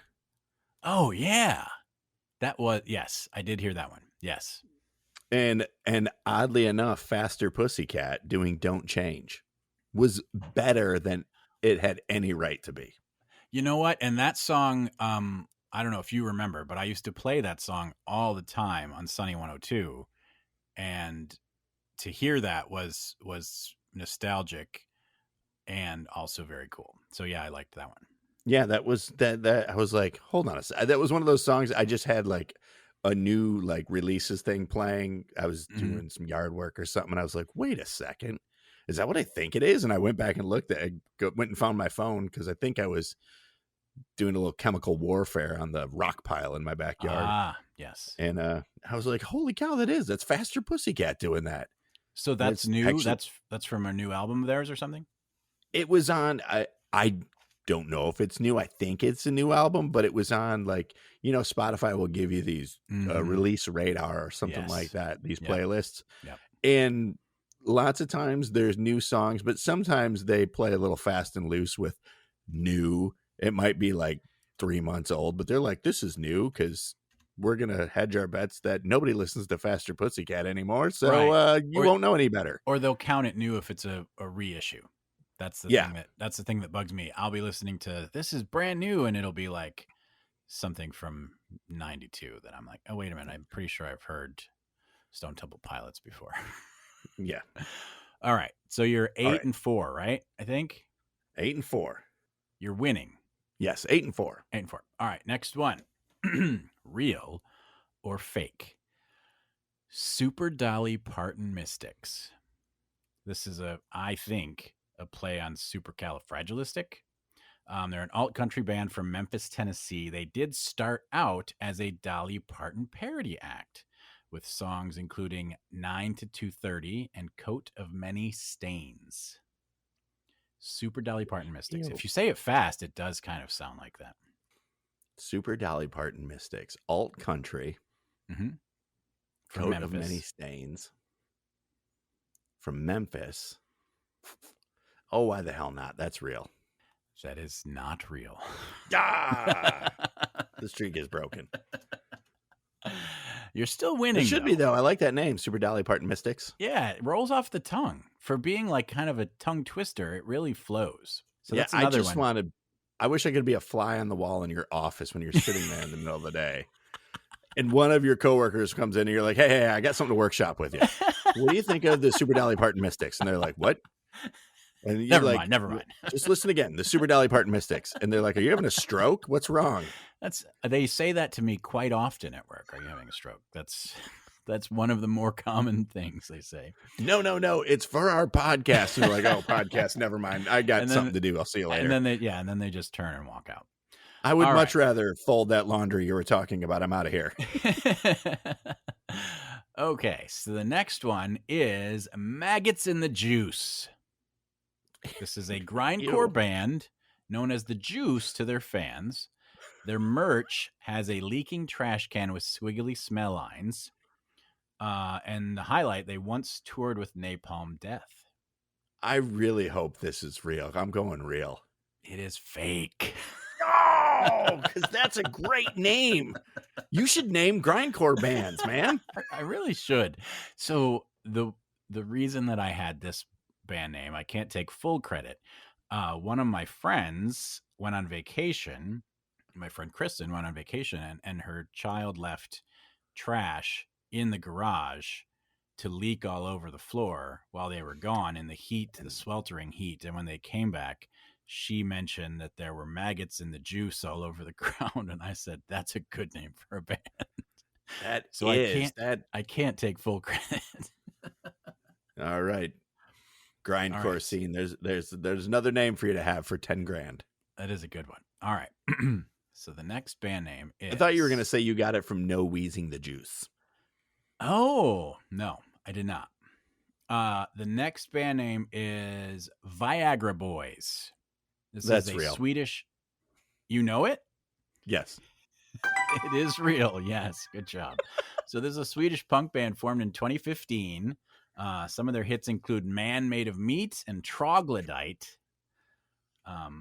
Oh, yeah. That was, yes, I did hear that one. Yes. And oddly enough, Faster Pussycat doing Don't Change was better than it had any right to be. You know what? And that song, I don't know if you remember, but I used to play that song all the time on Sunny 102. And to hear that was nostalgic and also very cool. So yeah, I liked that one. Yeah, that was that I was like, hold on a second. That was one of those songs I just had like a new like releases thing playing. I was doing some yard work or something, and I was like, wait a second, is that what I think it is? And I went back and looked at it, went and found my phone because I think I was doing a little chemical warfare on the rock pile in my backyard. Ah, yes. And I was like, holy cow, that's Faster Pussycat doing that. So that's new. Actually, that's from a new album of theirs or something? It was on I don't know if it's new. I think it's a new album, but it was on like, Spotify will give you these release radar or something like that, these playlists. Yep. And lots of times there's new songs, but sometimes they play a little fast and loose with new. It might be like 3 months old, but they're like, this is new because we're going to hedge our bets that nobody listens to Faster Pussycat anymore. So you won't know any better. Or they'll count it new if it's a reissue. That's the thing that bugs me. I'll be listening to this is brand new and it'll be like something from 92 that I'm like, oh, wait a minute. I'm pretty sure I've heard Stone Temple Pilots before. Yeah. All right. So you're 8-4, right? I think 8-4. You're winning. Yes. 8-4. 8-4. All right. Next one. Real or fake? Super Dolly Parton Mystics. This is I think a play on Supercalifragilistic. They're an alt country band from Memphis, Tennessee. They did start out as a Dolly Parton parody act with songs including 9 to 2:30 and Coat of Many Stains. Super Dolly Parton Mystics. If you say it fast, it does kind of sound like that. Super Dolly Parton Mystics. Alt country. Mm-hmm. Coat Memphis. Of Many Stains. From Memphis. Oh, why the hell not? That's real. That is not real. Ah! The streak is broken. You're still winning. It should be, though. I like that name, Super Dolly Parton Mystics. Yeah, it rolls off the tongue. For being like kind of a tongue twister, it really flows. So yeah, I just wanted... I wish I could be a fly on the wall in your office when you're sitting there in the middle of the day. And one of your coworkers comes in and you're like, hey, I got something to workshop with you. What do you think of the Super Dolly Parton Mystics? And they're like, what? And you're never mind. Just listen again. The Super Dolly Parton Mystics. And they're like, are you having a stroke? What's wrong? They say that to me quite often at work. Are you having a stroke? That's one of the more common things they say. No. It's for our podcast. And they're like, oh, podcast. Never mind. I got something to do. I'll see you later. And then they just turn and walk out. I would much rather fold that laundry you were talking about. I'm out of here. Okay. So the next one is Maggots in the Juice. This is a grindcore band known as The Juice to their fans. Their merch has a leaking trash can with squiggly smell lines. And the highlight, they once toured with Napalm Death. I really hope this is real. I'm going real. It is fake. No, because that's a great name. You should name grindcore bands, man. I really should. So the reason that I had this band name, I can't take full credit. One of my friends went on vacation. My friend Kristen went on vacation, and her child left trash in the garage to leak all over the floor while they were gone in the heat, the sweltering heat. And when they came back, she mentioned that there were maggots in the juice all over the ground. And I said, that's a good name for a band. That So is I can't take full credit. All right. Grindcore scene. There's another name for you to have for 10 grand. That is a good one. All right. So the next band name is... I thought you were going to say you got it from No Wheezing the Juice. Oh, no, I did not. The next band name is Viagra Boys. That's is a real. Swedish... You know it? Yes. It is real. Yes. Good job. So this is a Swedish punk band formed in 2015. Some of their hits include Man Made of Meat and Troglodyte.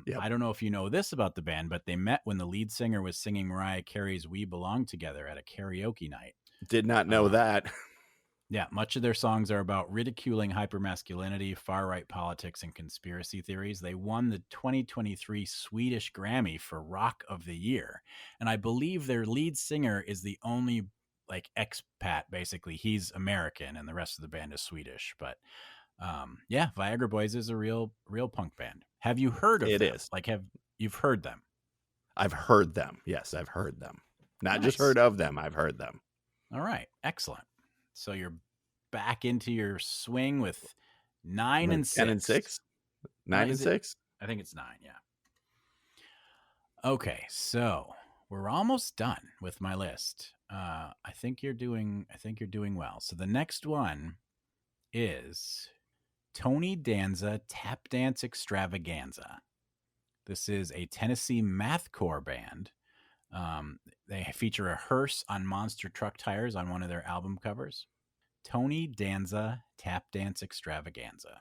Yep. I don't know if you know this about the band, but they met when the lead singer was singing Mariah Carey's We Belong Together at a karaoke night. Did not know that. Yeah, much of their songs are about ridiculing hypermasculinity, far-right politics, and conspiracy theories. They won the 2023 Swedish Grammy for Rock of the Year. And I believe their lead singer is the only expat, basically. He's American and the rest of the band is Swedish. But yeah, Viagra Boys is a real punk band. Have you heard of them? It is. You've heard them? I've heard them. Yes, I've heard them. Not just heard of them, I've heard them. All right, excellent. So you're back into your swing with 9 and 6. 10 and 6? 9 and 6? I think it's 9, yeah. Okay, so we're almost done with my list. I think you're doing well. So the next one is Tony Danza Tap Dance Extravaganza. This is a Tennessee mathcore band. They feature a hearse on monster truck tires on one of their album covers. Tony Danza Tap Dance Extravaganza.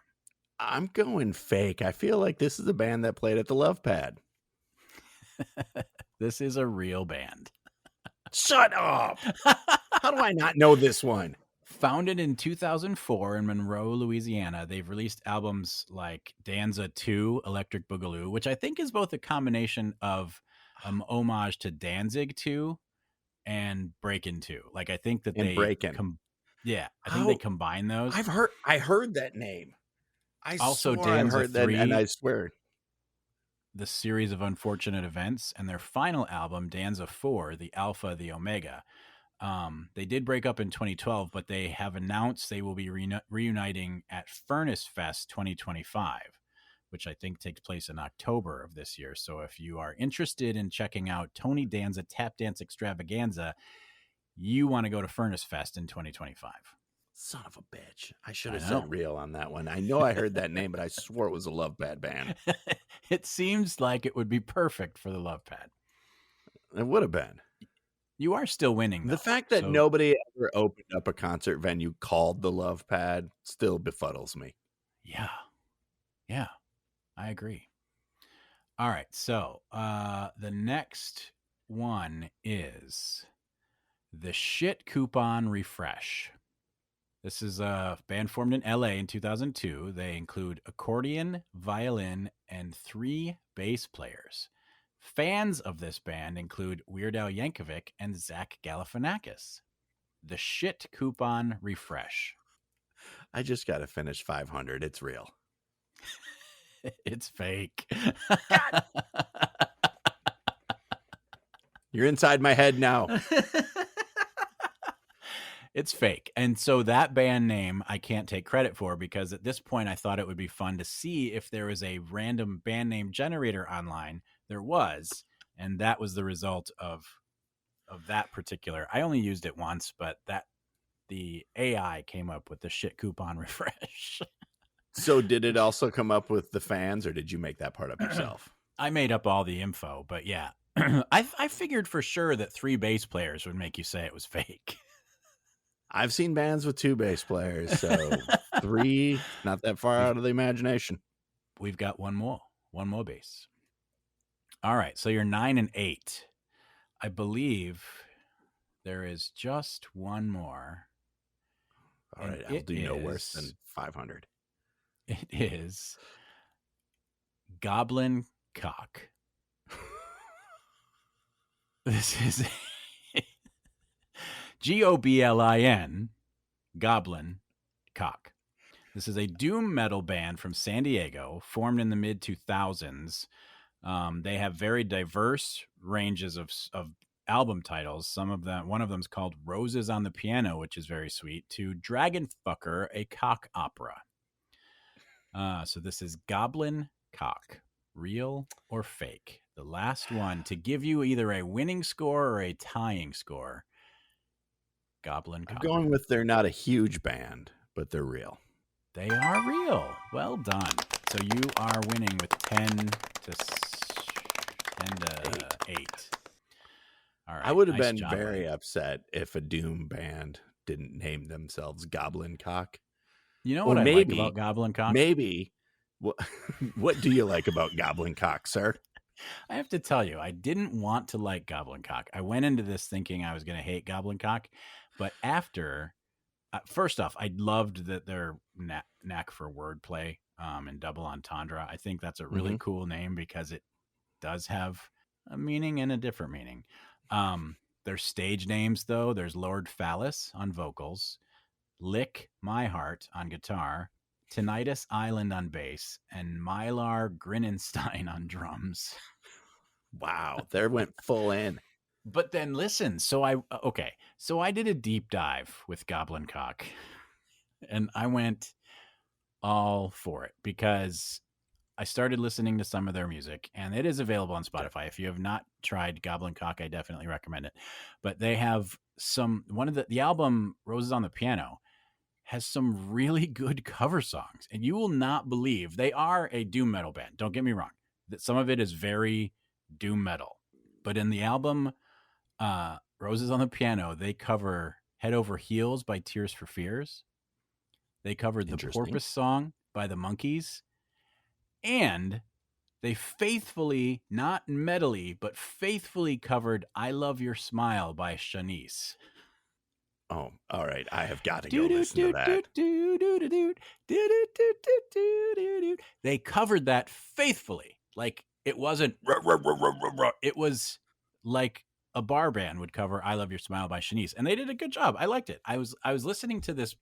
I'm going fake. I feel like this is a band that played at the Love Pad. This is a real band. Shut up! How do I not know this one? Founded in 2004 in Monroe, Louisiana, they've released albums like Danza 2, Electric Boogaloo, which I think is both a combination of homage to Danzig 2 and Breakin' 2. I think that they Breakin'. I think they combine those. I heard that name. I also swore Danza I heard 3, that, and I swear the series of unfortunate events, and their final album, Danza 4, the Alpha, the Omega. They did break up in 2012, but they have announced they will be reuniting at Furnace Fest 2025, which I think takes place in October of this year. So if you are interested in checking out Tony Danza Tap Dance Extravaganza, you want to go to Furnace Fest in 2025. Son of a bitch. I should have said real on that one. I know I heard that name, but I swore it was a Love Pad band. It seems like it would be perfect for the Love Pad. It would have been. You are still winning, though. The fact that nobody ever opened up a concert venue called the Love Pad still befuddles me. Yeah. Yeah, I agree. All right. So the next one is the Shit Coupon Refresh. This is a band formed in LA in 2002. They include accordion, violin, and 3 bass players. Fans of this band include Weird Al Yankovic and Zach Galifianakis. The Shit Coupon Refresh. I just got to finish 500. It's real. It's fake. You're inside my head now. It's fake. And so that band name I can't take credit for, because at this point I thought it would be fun to see if there was a random band name generator online. There was, and that was the result of that particular. I only used it once, but the AI came up with the Shit Coupon Refresh. So did it also come up with the fans, or did you make that part up yourself? I made up all the info, but yeah, I figured for sure that 3 bass players would make you say it was fake. I've seen bands with 2 bass players, so 3, not that far out of the imagination. We've got one more bass. All right, so you're 9 and 8. I believe there is just one more. All right, I'll do no worse than 500. It is Goblin Cock. This is Goblin, Goblin Cock. This is a doom metal band from San Diego, formed in the mid 2000s. They have very diverse ranges of album titles. One of them is called Roses on the Piano, which is very sweet, to Dragon Fucker, a cock opera. So this is Goblin Cock, real or fake. The last one to give you either a winning score or a tying score. Goblin Cock. I'm going with they're not a huge band, but they're real. They are real. Well done. So you are winning with 10 to 8. All right. I would have been very upset if a doom band didn't name themselves Goblin Cock. You know what I like about Goblin Cock? Maybe. What do you like about Goblin Cock, sir? I have to tell you, I didn't want to like Goblin Cock. I went into this thinking I was going to hate Goblin Cock, but after, first off, I loved that their knack for wordplay and double entendre. I think that's a really cool name because it does have a meaning and a different meaning. Their stage names, though, there's Lord Phallus on vocals, Lick My Heart on guitar, Tinnitus Island on bass, and Mylar Grinenstein on drums. Wow, they went full in. But then listen, so I did a deep dive with Goblin Cock, and I went all for it because I started listening to some of their music, and it is available on Spotify. If you have not tried Goblin Cock, I definitely recommend it. But they have the album Roses on the Piano has some really good cover songs, and you will not believe they are a doom metal band. Don't get me wrong, that some of it is very doom metal, but in the album Roses on the Piano, they cover Head Over Heels by Tears for Fears. They covered the Porpoise Song by the Monkees, and they faithfully, not metally, but faithfully covered I Love Your Smile by Shanice. Oh, all right. I have got to go listen to that. They covered that faithfully. Like, it wasn't... It was like a bar band would cover I Love Your Smile by Shanice. And they did a good job. I liked it. I was listening to this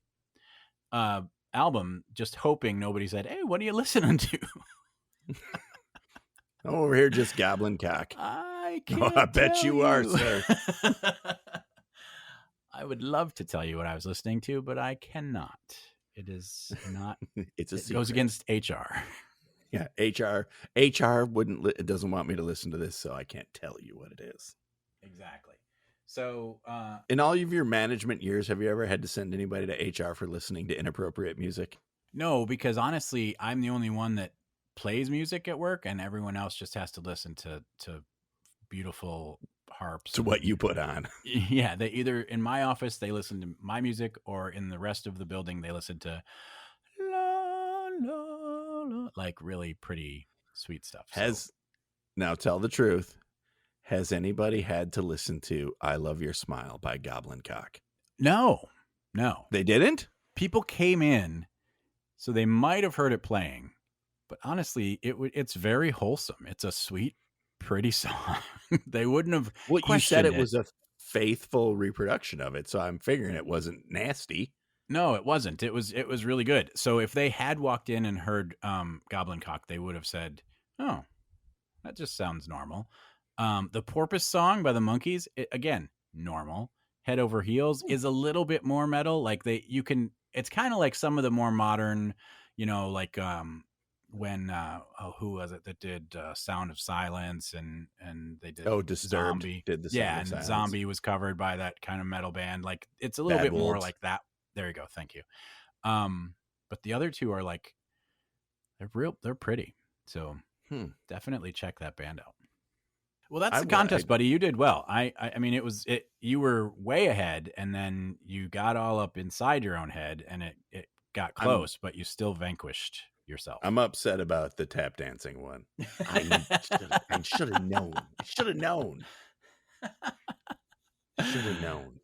album just hoping nobody said, hey, what are you listening to? I'm over here just Goblin Cock. I bet you are, sir. I would love to tell you what I was listening to, but I cannot. It is not. It goes against HR. Yeah, HR it doesn't want me to listen to this, so I can't tell you what it is. Exactly. So, in all of your management years, have you ever had to send anybody to HR for listening to inappropriate music? No, because honestly, I'm the only one that plays music at work, and everyone else just has to listen to beautiful harps. To what you put on. Yeah, they either in my office they listen to my music, or in the rest of the building they listen to la la la, like really pretty sweet stuff. Now tell the truth. Has anybody had to listen to I Love Your Smile by Goblin Cock? No. They didn't? People came in, so they might have heard it playing. But honestly, it's very wholesome. It's a sweet, pretty song. They wouldn't have you said it was a faithful reproduction of it, so I'm figuring it wasn't nasty. No, it wasn't. It was really good. So if they had walked in and heard Goblin Cock, they would have said, oh, that just sounds normal. The Porpoise Song by the Monkees, again, normal. Head Over Heels is a little bit more metal. Like it's kind of like some of the more modern, like when who was it that did Sound of Silence and they did Disturbed Zombie. Did the Sound of Silence. Zombie was covered by that kind of metal band. Like it's a little bit more like that. There you go. Thank you. But the other two are like they're pretty. So definitely check that band out. Well, that's the contest, buddy. You did well. I mean, you were way ahead, and then you got all up inside your own head, and it got close, but you still vanquished yourself. I'm upset about the tap dancing one. I should have known. I should have known. Should have known.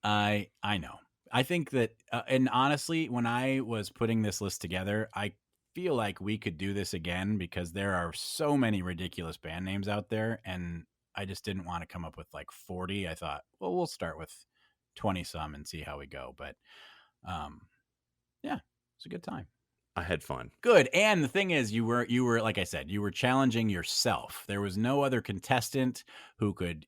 I know. I think that, and honestly, when I was putting this list together, I feel like we could do this again because there are so many ridiculous band names out there, and I just didn't want to come up with like 40. I thought, well, we'll start with 20 some and see how we go. But yeah, it's a good time. I had fun. Good. And the thing is, you were like I said, you were challenging yourself. There was no other contestant who could,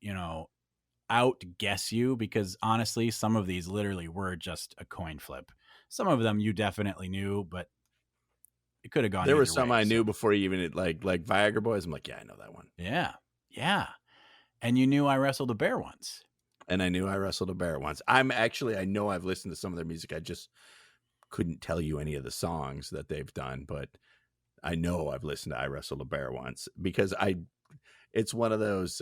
outguess you, because honestly, some of these literally were just a coin flip. Some of them you definitely knew, but it could have gone. There were some I knew before you even like Viagra Boys. I'm like, yeah, I know that one. Yeah. And you knew I Wrestled a Bear once. And I knew I Wrestled a Bear once. I know I've listened to some of their music. I just couldn't tell you any of the songs that they've done, but I know I've listened to I Wrestled a Bear once because it's one of those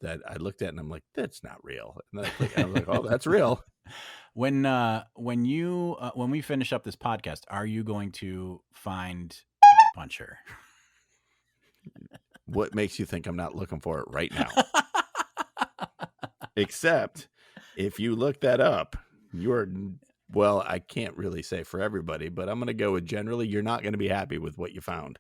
that I looked at and I'm like, that's not real. And then I was like, oh, that's real. When we finish up this podcast, are you going to find Puncher? What makes you think I'm not looking for it right now? Except if you look that up, well, I can't really say for everybody, but I'm going to go with generally, you're not going to be happy with what you found.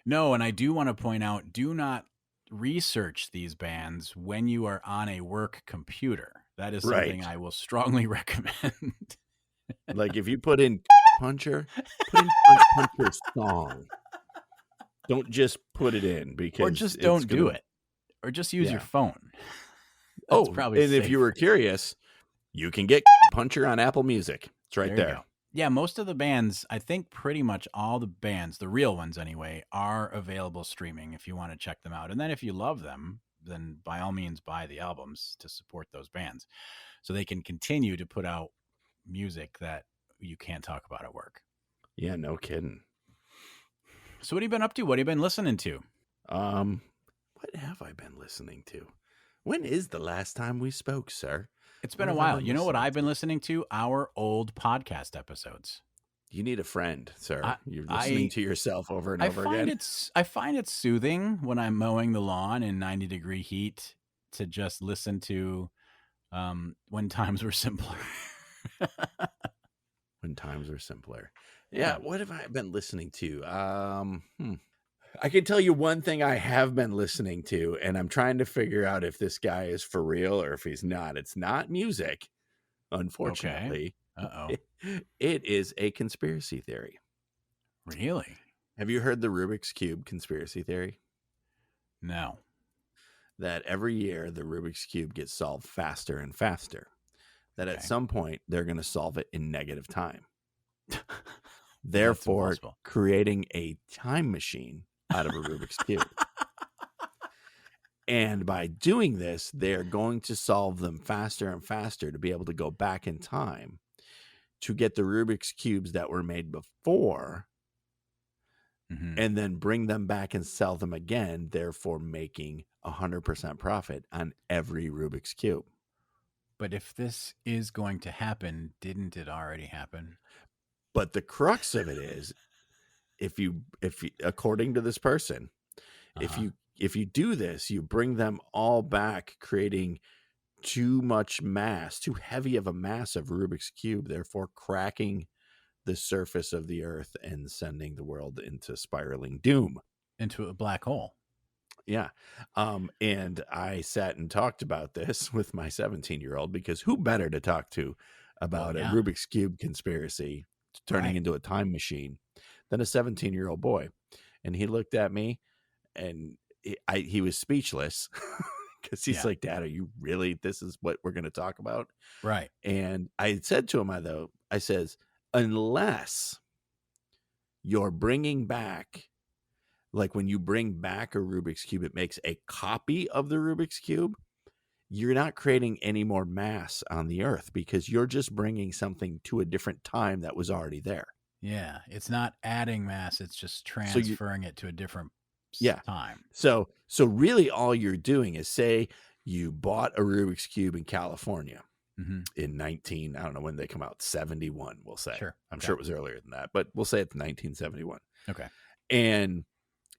No, and I do want to point out, do not research these bands when you are on a work computer. That is something I will strongly recommend. Like if you put in Puncher, put in Puncher song. Don't just put it in because or just don't do it, or just use your phone. That's probably and safe. If you were curious, you can get Puncher on Apple Music. It's right there. Yeah, most of the bands, I think pretty much all the bands, the real ones anyway, are available streaming if you want to check them out. And then if you love them, then by all means buy the albums to support those bands so they can continue to put out music that you can't talk about at work. Yeah, no kidding. So what have you been up to? What have you been listening to? What have I been listening to? When is the last time we spoke, sir? It's been a while. You know what I've been listening to? Our old podcast episodes. You need a friend, sir. You're listening to yourself over and over again. I find it soothing when I'm mowing the lawn in 90-degree heat to just listen to When Times Were Simpler. When Times Were Simpler. Yeah, what have I been listening to? I can tell you one thing I have been listening to, and I'm trying to figure out if this guy is for real or if he's not. It's not music, unfortunately. Okay. Uh-oh. It is a conspiracy theory. Really? Have you heard the Rubik's Cube conspiracy theory? No. That every year the Rubik's Cube gets solved faster and faster. That at some point they're going to solve it in negative time. Therefore, creating a time machine out of a Rubik's Cube. And by doing this, they're going to solve them faster and faster to be able to go back in time to get the Rubik's Cubes that were made before and then bring them back and sell them again, therefore making 100% profit on every Rubik's Cube. But if this is going to happen, didn't it already happen? But the crux of it is, if you according to this person, if you do this, you bring them all back, creating too much mass, too heavy of a mass of Rubik's Cube, therefore cracking the surface of the earth and sending the world into spiraling doom. Into a black hole. Yeah. And I sat and talked about this with my 17-year-old, because who better to talk to about a Rubik's Cube conspiracy turning into a time machine than a 17-year-old boy. And he looked at me and he was speechless because he's like, Dad, are you really, this is what we're going to talk about? Right. And I said to him, I says, unless you're bringing back, like when you bring back a Rubik's Cube, it makes a copy of the Rubik's Cube. You're not creating any more mass on the earth because you're just bringing something to a different time that was already there. Yeah. It's not adding mass. It's just transferring it to a different Yeah. time. So really all you're doing is, say you bought a Rubik's Cube in California in I don't know when they come out, 71, we'll say. Sure. I'm Okay. sure it was earlier than that, but we'll say it's 1971. Okay. And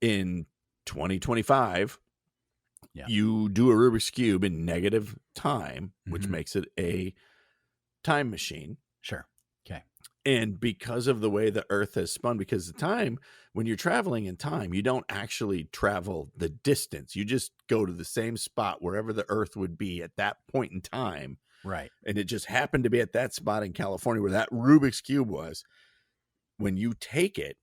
in 2025, Yeah. you do a Rubik's Cube in negative time, which makes it a time machine. Sure. Okay. And because of the way the Earth has spun, because the time, when you're traveling in time, you don't actually travel the distance. You just go to the same spot wherever the Earth would be at that point in time. Right. And it just happened to be at that spot in California where that Rubik's Cube was. When you take it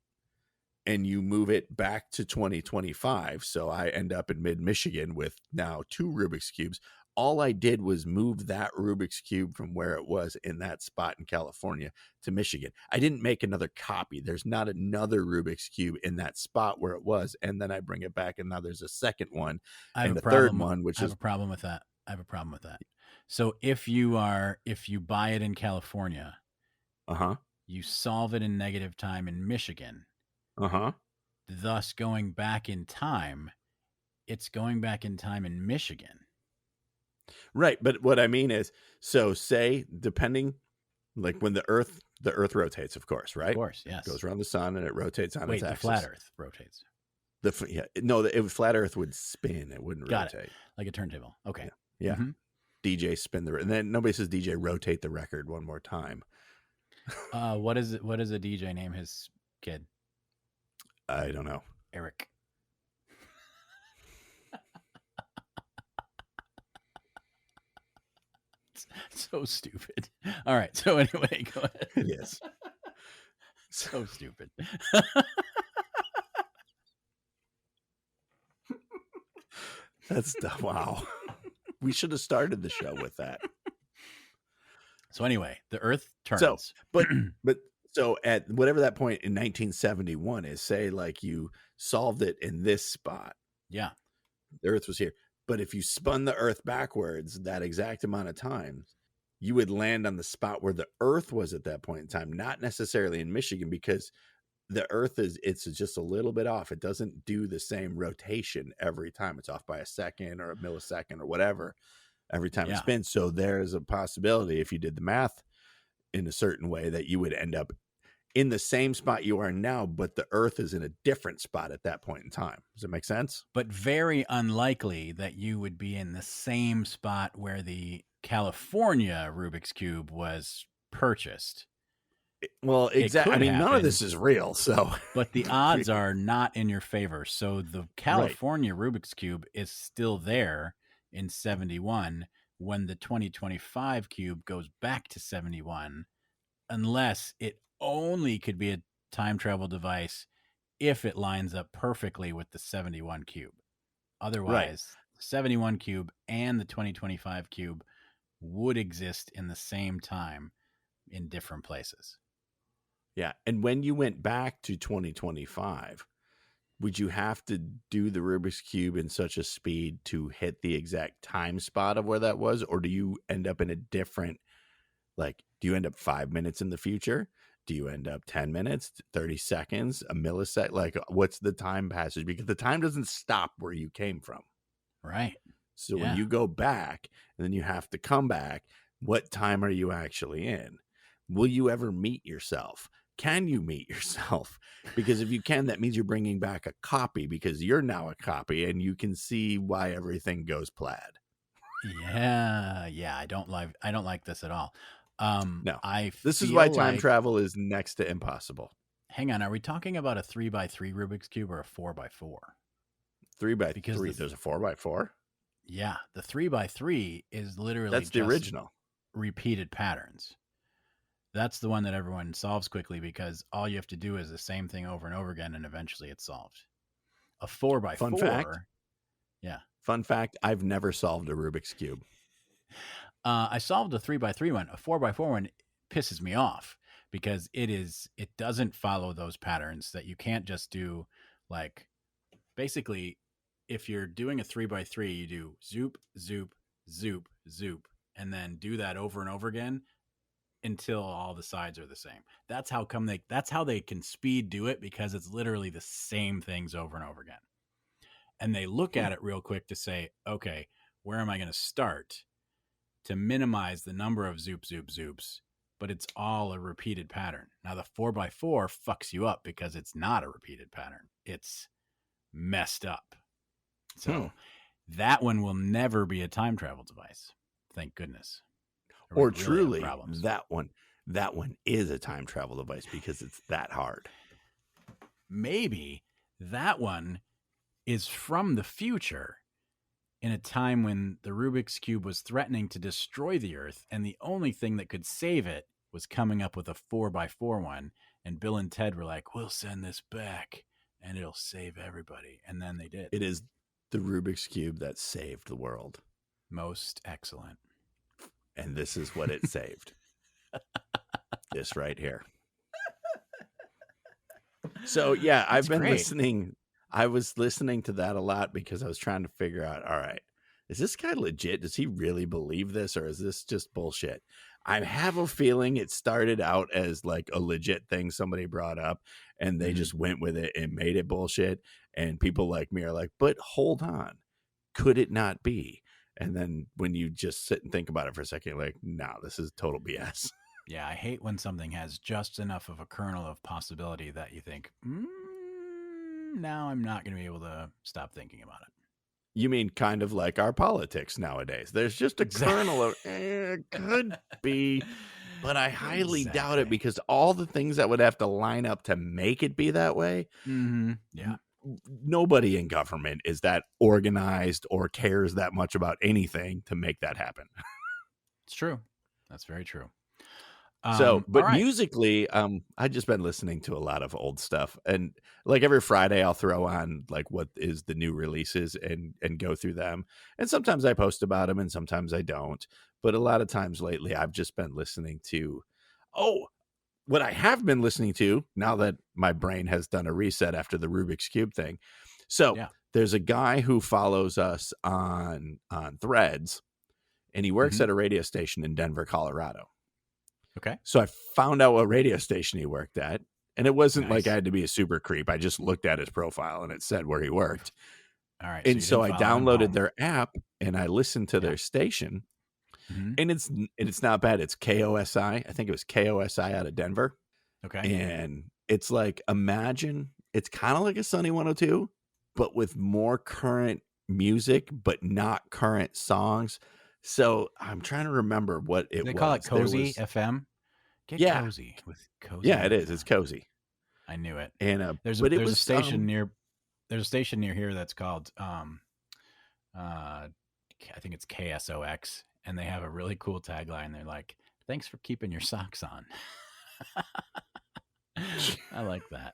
and you move it back to 2025, so I end up in mid-Michigan with now 2 Rubik's Cubes. All I did was move that Rubik's Cube from where it was in that spot in California to Michigan. I didn't make another copy. There's not another Rubik's Cube in that spot where it was. And then I bring it back, and now there's a second one and a third one, which I have a problem with that. So if you buy it in California, you solve it in negative time in Michigan, thus going back in time, it's going back in time in Michigan. Right. But what I mean is, so say, depending, like when the Earth rotates, of course, right? Of course, yes. It goes around the sun and it rotates on its axis. The flat Earth rotates. Flat Earth would spin. It wouldn't rotate. It. Like a turntable. Okay. Yeah. DJ spin and then nobody says DJ rotate the record one more time. What does a DJ name his kid? I don't know. Eric. So stupid. All right. So anyway, go ahead. Yes. So stupid. That's wow. We should have started the show with that. So anyway, the Earth turns. So at whatever that point in 1971 is, say like you solved it in this spot. Yeah. The Earth was here. But if you spun the Earth backwards that exact amount of time, you would land on the spot where the Earth was at that point in time, not necessarily in Michigan, because the Earth it's just a little bit off. It doesn't do the same rotation every time. It's off by a second or a millisecond or whatever every time it spins. So there's a possibility, if you did the math in a certain way, that you would end up in the same spot you are now, but the Earth is in a different spot at that point in time. Does it make sense? But very unlikely that you would be in the same spot where the California Rubik's Cube was purchased. Well, exactly. I mean, none of this is real, so. But the odds are not in your favor. So the California Rubik's Cube is still there in 71 when the 2025 cube goes back to 71, unless it only could be a time travel device if it lines up perfectly with the 71 cube. Otherwise, the 71 cube and the 2025 cube would exist in the same time in different places. Yeah. And when you went back to 2025, would you have to do the Rubik's Cube in such a speed to hit the exact time spot of where that was? Or do you end up in a different, like, do you end up 5 minutes in the future? Do you end up 10 minutes, 30 seconds, a millisecond? Like, what's the time passage? Because the time doesn't stop where you came from. Right. So when you go back and then you have to come back, what time are you actually in? Will you ever meet yourself? Can you meet yourself? Because if you can, that means you're bringing back a copy, because you're now a copy and you can see why everything goes plaid. Yeah. I don't like this at all. No, this is why time travel is next to impossible. Hang on. Are we talking about a 3x3 Rubik's Cube or a 4x4? 3x3. There's a 4x4. Yeah. The 3x3 is literally that's the original repeated patterns. That's the one that everyone solves quickly because all you have to do is the same thing over and over again, and eventually it's solved. A 4x4. Fun fact. Yeah. Fun fact. I've never solved a Rubik's Cube. I solved a 3x3 one. A 4x4 one pisses me off because it doesn't follow those patterns that you can't just do. Like, basically, if you're doing a 3x3, you do zoop, zoop, zoop, zoop, and then do that over and over again until all the sides are the same. That's how they can speed do it, because it's literally the same things over and over again. and they look at it real quick to say, okay, where am I going to start to minimize the number of zoops, but it's all a repeated pattern. Now the 4x4 fucks you up because it's not a repeated pattern. It's messed up. So that one will never be a time travel device. Thank goodness. Or truly, that one is a time travel device because it's that hard. Maybe that one is from the future in a time when the Rubik's Cube was threatening to destroy the Earth, and the only thing that could save it was coming up with a 4x4 one. And Bill and Ted were like, we'll send this back, and it'll save everybody. And then they did. It is the Rubik's Cube that saved the world. Most excellent. And this is what it saved. This right here. So, yeah, I've been listening. I was listening to that a lot because I was trying to figure out, all right, is this guy legit? Does he really believe this, or is this just bullshit? I have a feeling it started out as like a legit thing somebody brought up, and they just went with it and made it bullshit. And people like me are like, but hold on, could it not be? And then when you just sit and think about it for a second, you're like, no, this is total BS. Yeah, I hate when something has just enough of a kernel of possibility that you think, now I'm not going to be able to stop thinking about it. You mean kind of like our politics nowadays? There's just a kernel of could be, but I highly doubt it because all the things that would have to line up to make it be that way. Yeah. Nobody in government is that organized or cares that much about anything to make that happen. It's true. That's very true. But musically, I just been listening to a lot of old stuff, and like every Friday I'll throw on like what is the new releases and go through them. And sometimes I post about them and sometimes I don't. But a lot of times lately I've just been listening to, what I have been listening to now that my brain has done a reset after the Rubik's Cube thing. So there's a guy who follows us on Threads, and he works at a radio station in Denver, Colorado. Okay. So I found out what radio station he worked at, and it wasn't like I had to be a super creep. I just looked at his profile and it said where he worked. All right. And so I downloaded their app and I listened to their station, and it's not bad. It's KOSI. I think it was KOSI out of Denver. Okay. And it's like, imagine it's kind of like a Sunny 102, but with more current music, but not current songs. So I'm trying to remember what it was. They call it Cozy FM. Get cozy with Cozy. Yeah, it is. It's cozy. I knew it. And there's a station near here that's called I think it's KSOX, and they have a really cool tagline. They're like, "Thanks for keeping your socks on." I like that.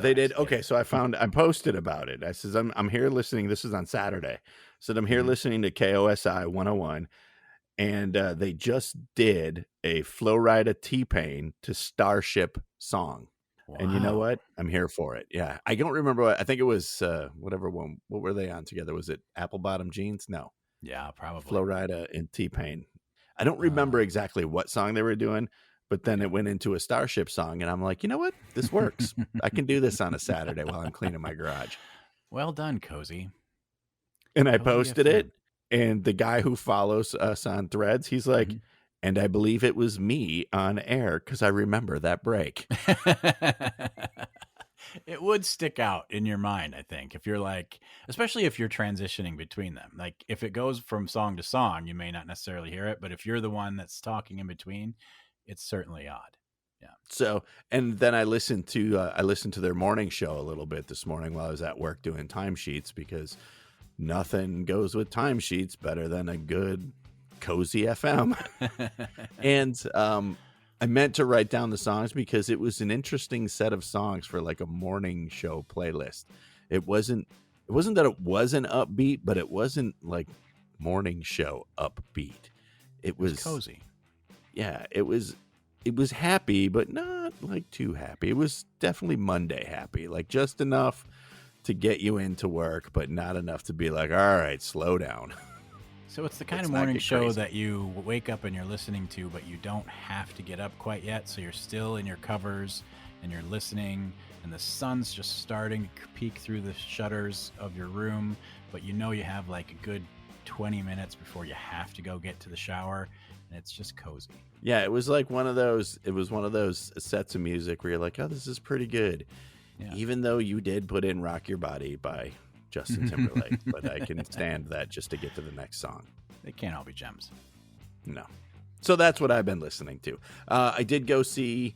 They did. Okay, so I posted about it. I says I'm here listening. This is on Saturday. I said I'm here listening to KOSI 101, and they just did a Flow Rida T-Pain to Starship song. Wow. And you know what? I'm here for it. Yeah, I don't remember what. I think it was whatever one. What were they on together? Was it Apple Bottom Jeans? No. Yeah, probably Flow Rida and T-Pain. I don't remember exactly what song they were doing. But then it went into a Starship song, and I'm like, you know what? This works. I can do this on a Saturday while I'm cleaning my garage. Well done, Cozy. And I posted it, and the guy who follows us on Threads, he's like, and I believe it was me on air because I remember that break. It would stick out in your mind, I think, if you're like, especially if you're transitioning between them. Like if it goes from song to song, you may not necessarily hear it, but if you're the one that's talking in between, it's certainly odd. Yeah. So, and then I listened to their morning show a little bit this morning while I was at work doing timesheets, because nothing goes with timesheets better than a good Cozy FM. And I meant to write down the songs because it was an interesting set of songs for like a morning show playlist. It wasn't that it wasn't upbeat, but it wasn't like morning show upbeat. It was cozy. Yeah, it was happy, but not like too happy. It was definitely Monday happy, like just enough to get you into work, but not enough to be like, all right, slow down. So it's the kind of morning show that you wake up and you're listening to, but you don't have to get up quite yet. So you're still in your covers and you're listening and the sun's just starting to peek through the shutters of your room, but you know you have like a good 20 minutes before you have to go get to the shower, and it's just cozy. Yeah, it was like one of those sets of music where you're like, oh, this is pretty good. Yeah. Even though you did put in Rock Your Body by Justin Timberlake, but I can stand that just to get to the next song. They can't all be gems. No. So that's what I've been listening to. I did go see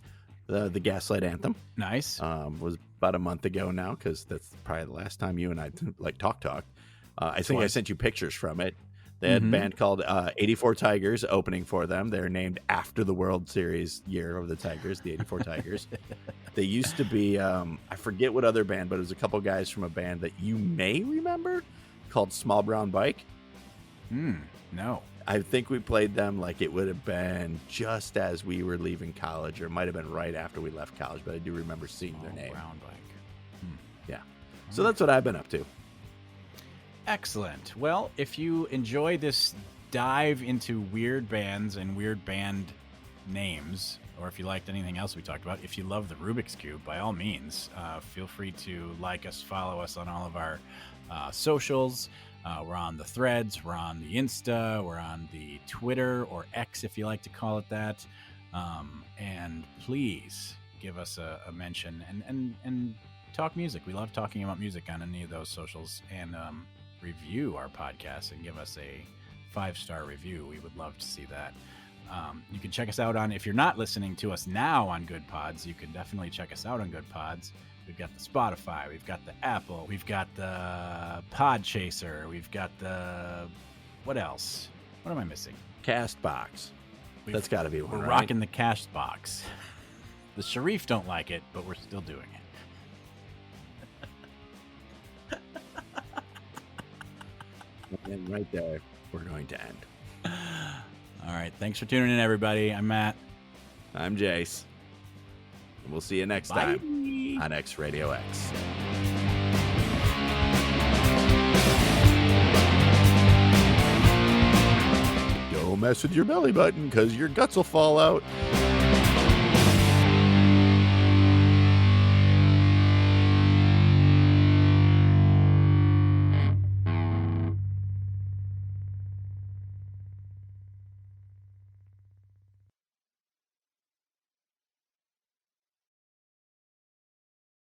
the Gaslight Anthem. Nice. Was about a month ago now, because that's probably the last time you and I talked. I think I sent you pictures from it. They had a band called 84 Tigers opening for them. They're named after the World Series year of the Tigers, the 84 Tigers. They used to be, I forget what other band, but it was a couple guys from a band that you may remember called Small Brown Bike. No. I think we played them like it would have been just as we were leaving college, or it might have been right after we left college, but I do remember seeing their name. Brown Bike. Yeah. So that's what I've been up to. Excellent. Well, if you enjoy this dive into weird bands and weird band names, or if you liked anything else we talked about, if you love the Rubik's Cube, by all means, feel free to like us, follow us on all of our socials. We're on the Threads, we're on the Insta, we're on the Twitter, or X if you like to call it that. And please give us a mention and talk music. We love talking about music on any of those socials, and review our podcast and give us a 5-star review. We would love to see that. You can check us out on, if you're not listening to us now on Good Pods, you can definitely check us out on Good Pods. We've got the Spotify, we've got the Apple, we've got the Pod Chaser, we've got the, what else? What am I missing? Castbox. That's got to be one, We're right? rocking the Castbox. The Sharif don't like it, but we're still doing it. And right there, we're going to end. All right. Thanks for tuning in, everybody. I'm Matt. I'm Jayce. And we'll see you next time on XRadioX. Don't mess with your belly button, because your guts will fall out.